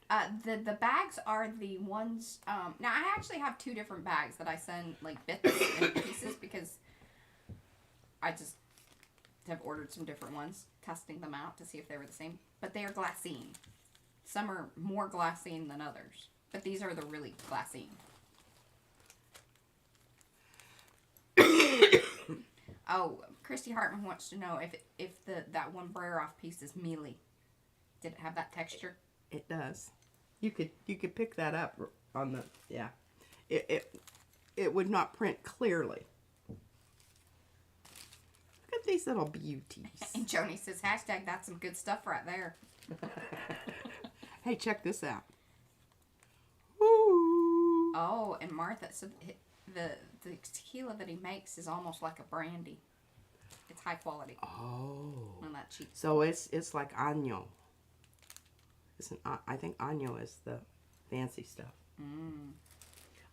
The bags are the ones. Now I actually have 2 different bags that I send like bits and pieces because I just have ordered some different ones, testing them out to see if they were the same. But they are glassine. Some are more glassine than others, but these are the really glassine. Oh, Christy Hartman wants to know if that one brayer off piece is mealy. Did it have that texture? It does. You could pick that up on the It would not print clearly. Look at these little beauties. And Joni says, hashtag that's some good stuff right there. Hey, check this out. Ooh. Oh, and Martha, so the tequila that he makes is almost like a brandy. It's high quality. Oh. Not that cheap. So it's like año. I think año is the fancy stuff. Mm.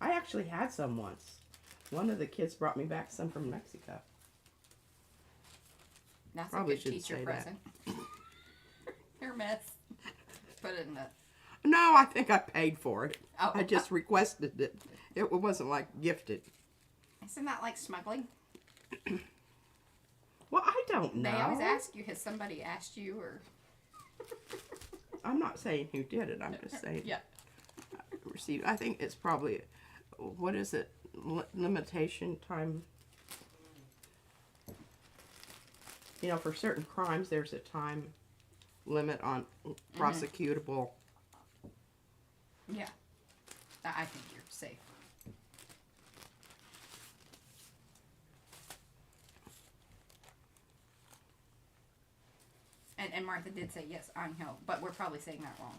I actually had some once. One of the kids brought me back some from Mexico. That's Probably a good shouldn't teacher say present. Your mess. Put it in the... No, I think I paid for it. Oh. I just requested it. It wasn't like gifted. Isn't that like smuggling? Well, I don't know. They always ask you, has somebody asked you or... I'm not saying who did it. I'm just saying. Yeah. Received. I think it's probably, what is it? Limitation time. You know, for certain crimes, there's a time limit on prosecutable. Yeah. I think you're safe. And Martha did say yes, año, but we're probably saying that wrong.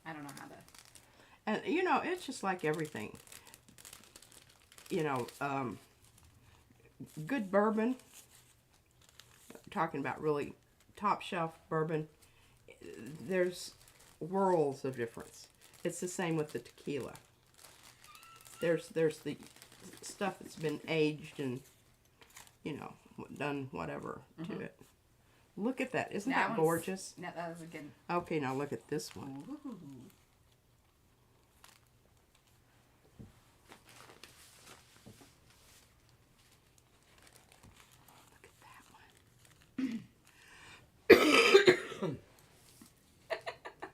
I don't know how to you know, it's just like everything. You know, good bourbon, talking about really top shelf bourbon, there's worlds of difference. It's the same with the tequila. There's the stuff that's been aged and, you know, done whatever to it. Look at that. Isn't that gorgeous? No, that was a good. Okay, now look at this one. Ooh.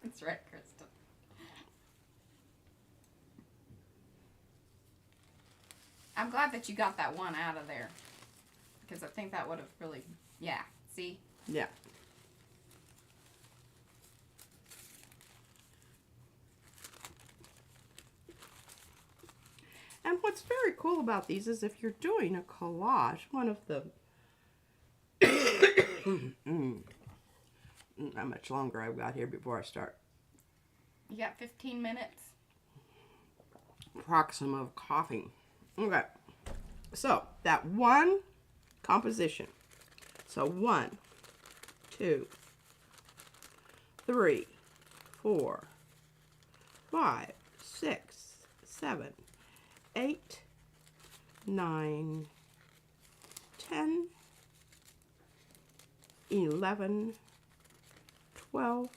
That's right, Kristen. I'm glad that you got that one out of there. Because I think that would have really, yeah, see? Yeah. And what's very cool about these is if you're doing a collage, one of the how much longer I've got here before I start. You got 15 minutes? Proxima of coughing. Okay. So, that one composition. So, 1, 2, 3, 4, 5, 6, 7, 8, 9, 10, 11, 12,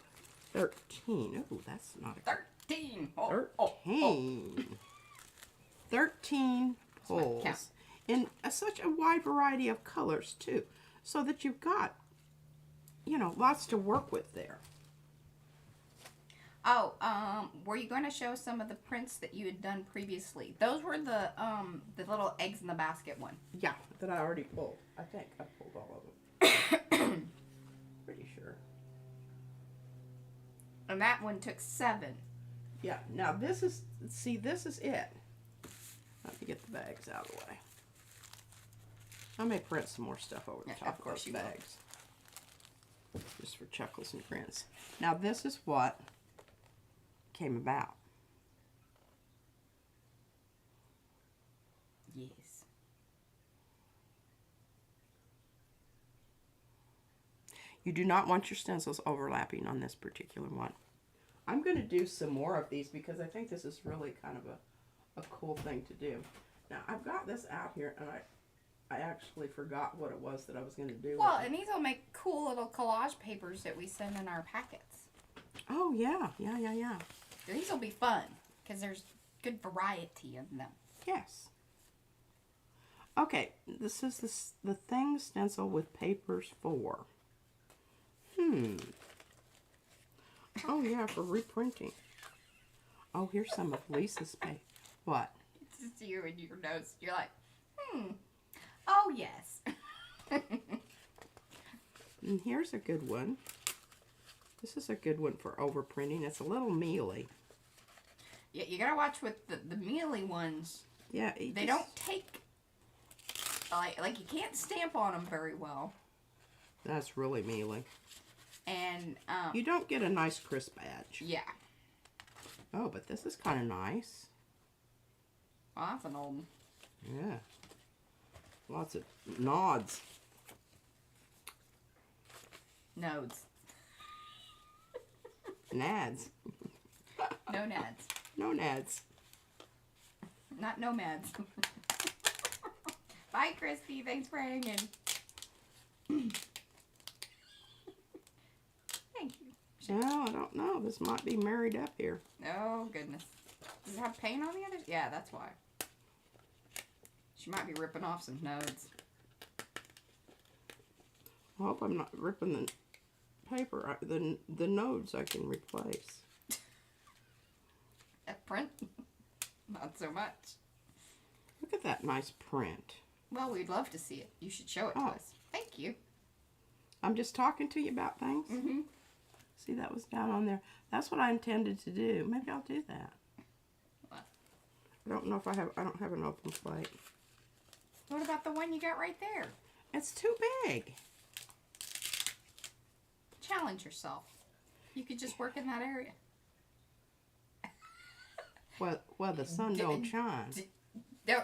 13. Oh, that's not a 13. 13. 13 pulls in such a wide variety of colors too, so that you've got, you know, lots to work with there. Oh, were you going to show some of the prints that you had done previously? Those were the little eggs in the basket one. Yeah, that I already pulled. I think I pulled all of them. Pretty sure. And that one took 7. Yeah. Now this is, see, this is it. Let me get the bags out of the way. I may print some more stuff over the top of those bags. Just for chuckles and grins. Now this is what came about. Yes. You do not want your stencils overlapping on this particular one. I'm going to do some more of these because I think this is really kind of a cool thing to do. Now, I've got this out here, and I actually forgot what it was that I was going to do. Well, and these will make cool little collage papers that we send in our packets. Oh, yeah. Yeah. These will be fun because there's good variety in them. Yes. Okay, this is the thing stencil with papers for. Oh, yeah, for reprinting. Oh, here's some of Lisa's paper. What? It's just you and your notes. You're like, oh, yes. And here's a good one. This is a good one for overprinting. It's a little mealy. Yeah, you gotta watch with the mealy ones. Yeah. They don't take, like you can't stamp on them very well. That's really mealy. And, you don't get a nice crisp edge. yeah. Oh, but this is kind of nice. Well, that's an old one. Yeah. Lots of nods. Nodes. Nads. No nads. No nads. Not nomads. Bye, Christy. Thanks for hanging. Thank you. Well, I don't know. This might be married up here. Oh, goodness. Does it have paint on the others? Yeah, that's why. She might be ripping off some nodes. I hope I'm not ripping the paper. The nodes I can replace. That print? Not so much. Look at that nice print. Well, we'd love to see it. You should show it to us. Thank you. I'm just talking to you about things. Mm-hmm. See, that was down on there. That's what I intended to do. Maybe I'll do that. What? I don't know if I don't have an open plate. What about the one you got right there? It's too big. Challenge yourself. You could just work in that area. Well, the sun don't shine.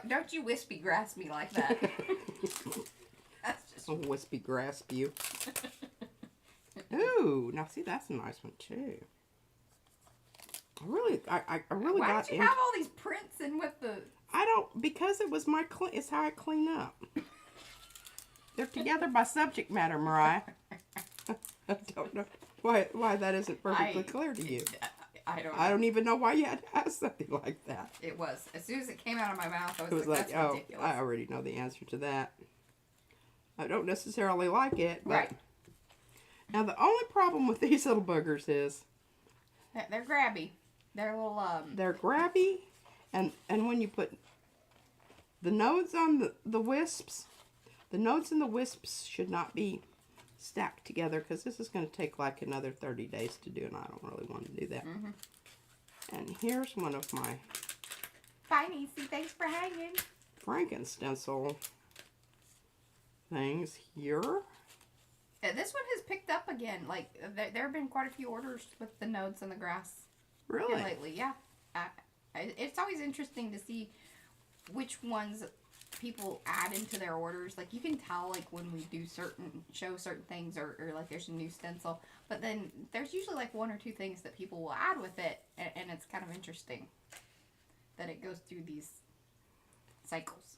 Don't you wispy grass me like that. That's just... I'll wispy grasp you. Ooh, now see, that's a nice one too. I really Why got did you have all these prints in with the... I don't, because it was my, it's how I clean up. They're together by subject matter, Mariah. I don't know why that isn't perfectly clear to you. I don't know. I don't even know why you had to ask something like that. It was. As soon as it came out of my mouth, I was, It was like, that's oh, ridiculous. I already know the answer to that. I don't necessarily like it. But Right. Now, the only problem with these little boogers is... They're grabby. They're little, They're grabby, and when you put the nodes on the wisps, the nodes and the wisps should not be stacked together, because this is going to take like another 30 days to do, and I don't really want to do that. And here's one of my... Bye, Niecy. Thanks for hanging. Franken-stencil things here. This one has picked up again. Like, there have been quite a few orders with the nodes and the grass. Really? Lately, yeah. It's always interesting to see which ones people add into their orders. Like, you can tell, like, when we do show certain things, or like there's a new stencil. But then there's usually like one or two things that people will add with it, and it's kind of interesting that it goes through these cycles.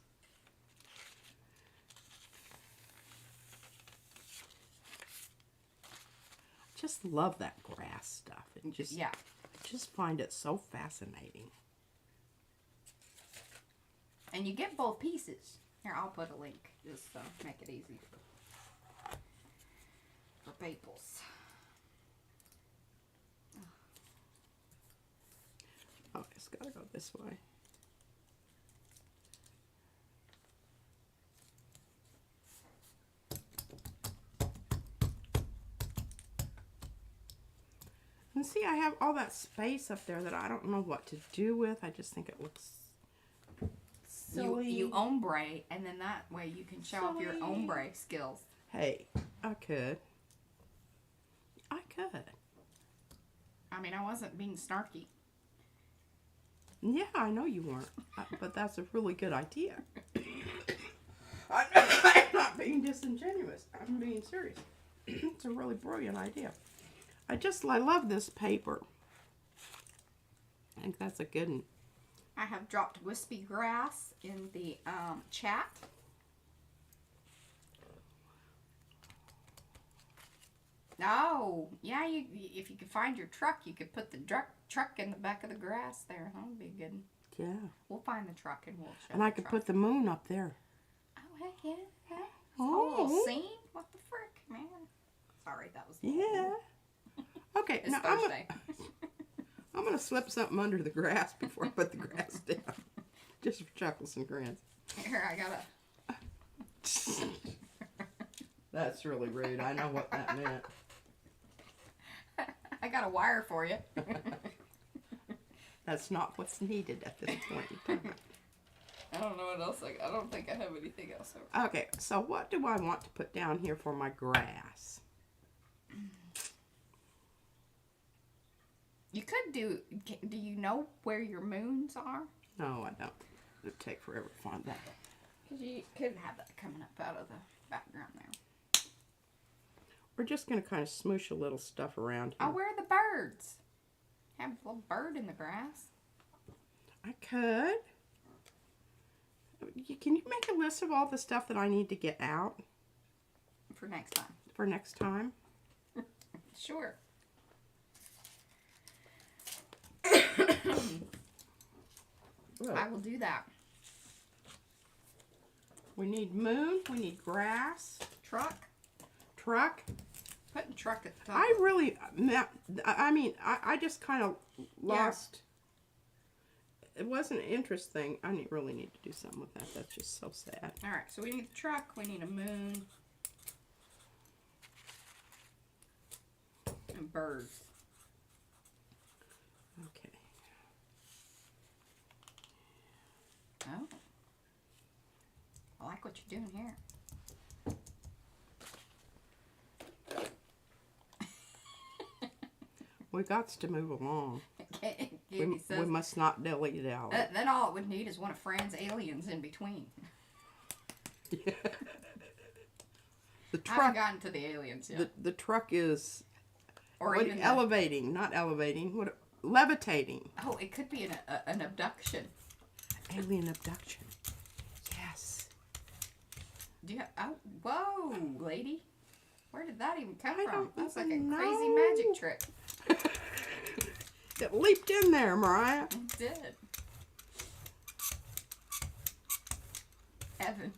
Just love that grass stuff. It just, yeah. I just find it so fascinating. And you get both pieces. Here, I'll put a link just to make it easy for Paples. Oh, it's got to go this way. And see, I have all that space up there that I don't know what to do with. I just think it looks silly. You ombre, and then that way you can show off your ombre skills. Hey, I could. I mean, I wasn't being snarky. Yeah, I know you weren't. But that's a really good idea. I'm not being disingenuous. I'm being serious. It's a really brilliant idea. I love this paper. I think that's a good one. I have dropped wispy grass in the chat. Oh, yeah, if you could find your truck, you could put the truck in the back of the grass there. That would be good. Yeah. We'll find the truck and we'll show And I could put the moon up there. Oh, heck yeah. Oh. A little scene? What the frick, man? Sorry, that was... Yeah. Okay, It's now Thursday. I'm gonna slip something under the grass before I put the grass down. Just for chuckles and grins. Here, I gotta... That's really rude. I know what that meant. I got a wire for you. That's not what's needed at this point in time. I don't know what else. I don't think I have anything else. Okay, so what do I want to put down here for my grass? You could do you know where your moons are? No, I don't. It would take forever to find that. Because you could have that coming up out of the background there. We're just going to kind of smoosh a little stuff around here. Oh, where are the birds? Have a little bird in the grass. I could. Can you make a list of all the stuff that I need to get out? For next time. For next time? Sure. I will do that. We need moon. We need grass. Truck. Putting truck at the top. I just kind of lost. Yeah. It wasn't an interest thing. I really need to do something with that. That's just so sad. All right, so we need the truck. We need a moon. And birds. Okay. Oh. I like what you're doing here. We got to move along. Gaby says, we must not dilly-dally. Then all it would need is one of Fran's aliens in between. Yeah. The I haven't truck, gotten to the aliens yet. the truck is Or what, even elevating, not elevating, what, levitating. Oh, it could be an abduction. Alien abduction. Yes. Do you have, oh, whoa, lady. Where did that even come I from? don't That's like a even crazy know. magic trick. It leaped in there, Mariah. It did. Evan.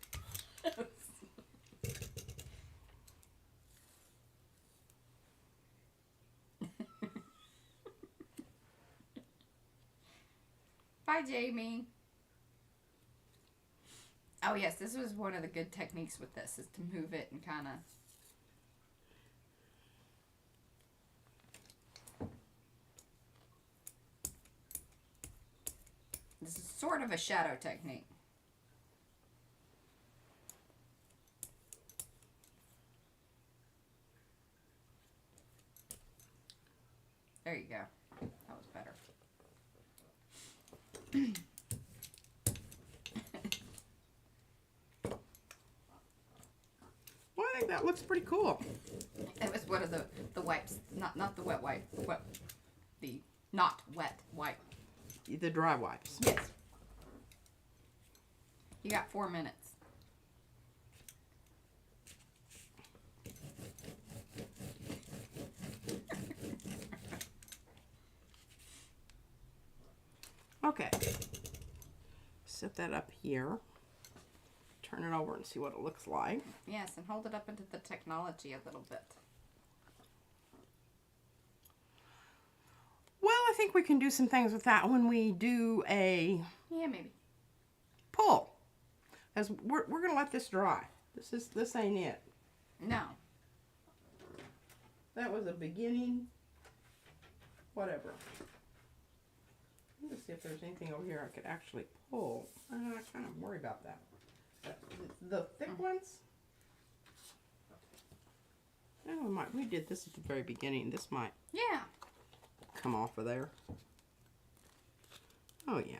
Bye, Jamie. Oh, yes, this was one of the good techniques with this, is to move it and kind of... This is sort of a shadow technique. There you go. That was better. Well, I think that looks pretty cool. It was one of the wipes, not the wet wipe, the not wet wipe. The dry wipes. Yes. You got 4 minutes. Okay. Set that up here. Turn it over and see what it looks like. Yes, and hold it up into the technology a little bit. Well, I think we can do some things with that when we do a Yeah, maybe. pull. As we're gonna let this dry. This ain't it. No. That was a beginning. Whatever. Let's see if there's anything over here I could actually pull. I kind of worry about that. The thick ones. Oh, we did this at the very beginning. This might Yeah. come off of there. Oh yeah.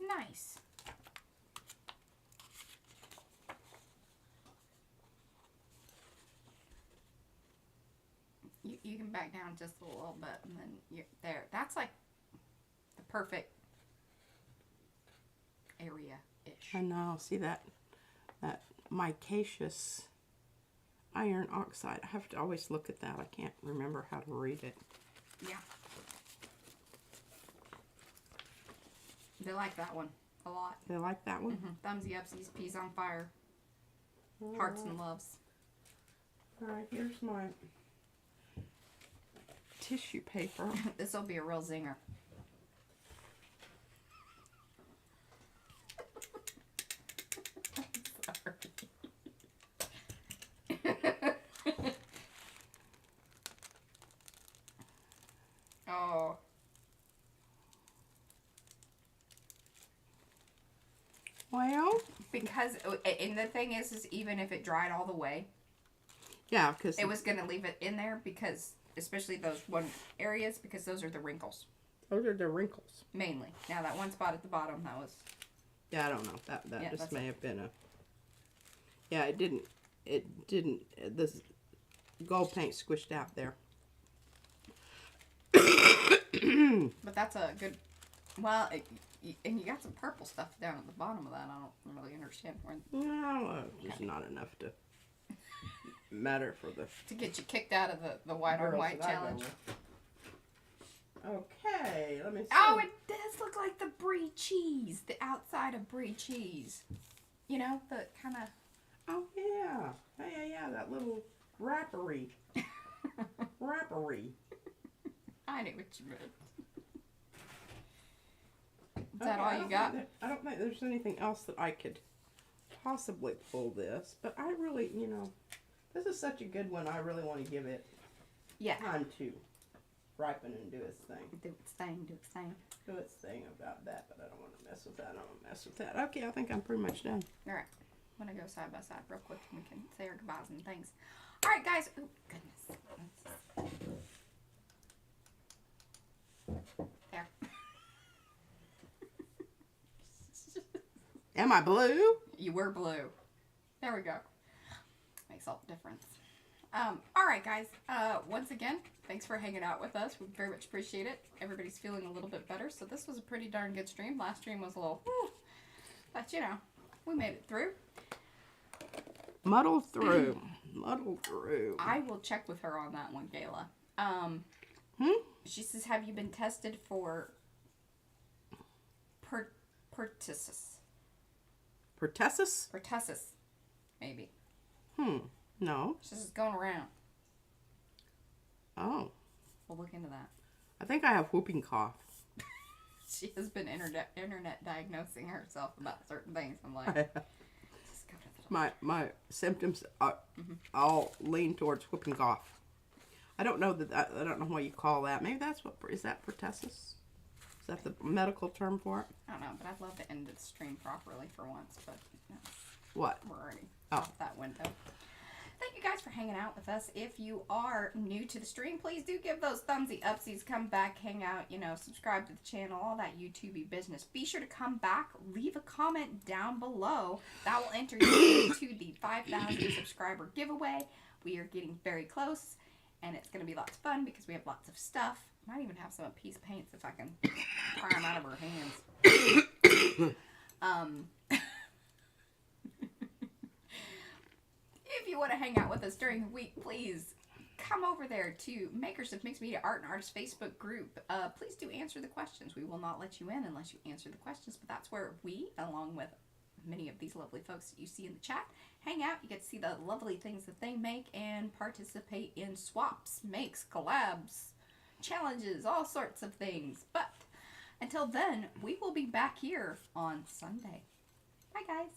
Nice. You can back down just a little bit, and then you're there. That's like the perfect area-ish. I know. See that micaceous iron oxide. I have to always look at that. I can't remember how to read it. Yeah. They like that one a lot. They like that one? Thumbsy upsies, peas on fire, hearts and loves. Alright, here's my tissue paper. This will be a real zinger. Oh. Well, Because, and the thing is even if it dried all the way, yeah, because it was going to leave it in there because, especially those one areas, because those are the wrinkles. those are the wrinkles. Mainly. Now that one spot at the bottom, that was... Yeah, I don't know. That Yeah, just that's may have been a... Yeah, it didn't... This gold paint squished out there. Hmm. But that's a good... Well, and you got some purple stuff down at the bottom of that. I don't really understand where... No, just not enough to matter for the... To get you kicked out of the white on girls white that I go challenge. with. Okay, let me see. Oh, it does look like the brie cheese. The outside of brie cheese. You know, the kind of... Oh, yeah. Yeah, that little wrappery. Wrappery. I knew what you meant. Is that all you got? I don't think there's anything else that I could possibly pull this, but I really, this is such a good one. I really want to give it time to ripen and do its thing. Do its thing, do its thing. Do its thing about that, but I don't want to mess with that. I don't want to mess with that. Okay, I think I'm pretty much done. All right. I'm going to go side by side real quick and we can say our goodbyes and things. All right, guys. Oh, goodness. There. Am I blue? You were blue. There we go. Makes all the difference. All right, guys. Once again, thanks for hanging out with us. We very much appreciate it. Everybody's feeling a little bit better, so this was a pretty darn good stream. Last stream was a little, whew, but you know, we made it through. Muddled through. Muddled through. I will check with her on that one, Gayla. She says, have you been tested for pertussis? Pertussis? Pertussis, maybe. No. She's just going around. Oh. We'll look into that. I think I have whooping cough. She has been internet diagnosing herself about certain things. I'm like, just go to the My symptoms are all lean towards whooping cough. I don't know I don't know what you call that. Maybe that's what, is that pertussis? Is that the medical term for it? I don't know, but I'd love to end the stream properly for once, but no, What? we're already out that window. Thank you guys for hanging out with us. If you are new to the stream, please do give those thumbsy upsies. Come back, hang out, you know, subscribe to the channel, all that YouTubey business. Be sure to come back, leave a comment down below. That will enter you into the 5,000 subscriber giveaway. We are getting very close, and it's going to be lots of fun because we have lots of stuff. Might even have some piece paints if I can pry them out of her hands. If you want to hang out with us during the week, please come over there to Makers of Mixed Media Art and Artists Facebook group. Please do answer the questions. We will not let you in unless you answer the questions, but that's where we, along with many of these lovely folks that you see in the chat, hang out. You get to see the lovely things that they make and participate in swaps, makes, collabs, challenges, all sorts of things. But until then, we will be back here on Sunday. Bye, guys.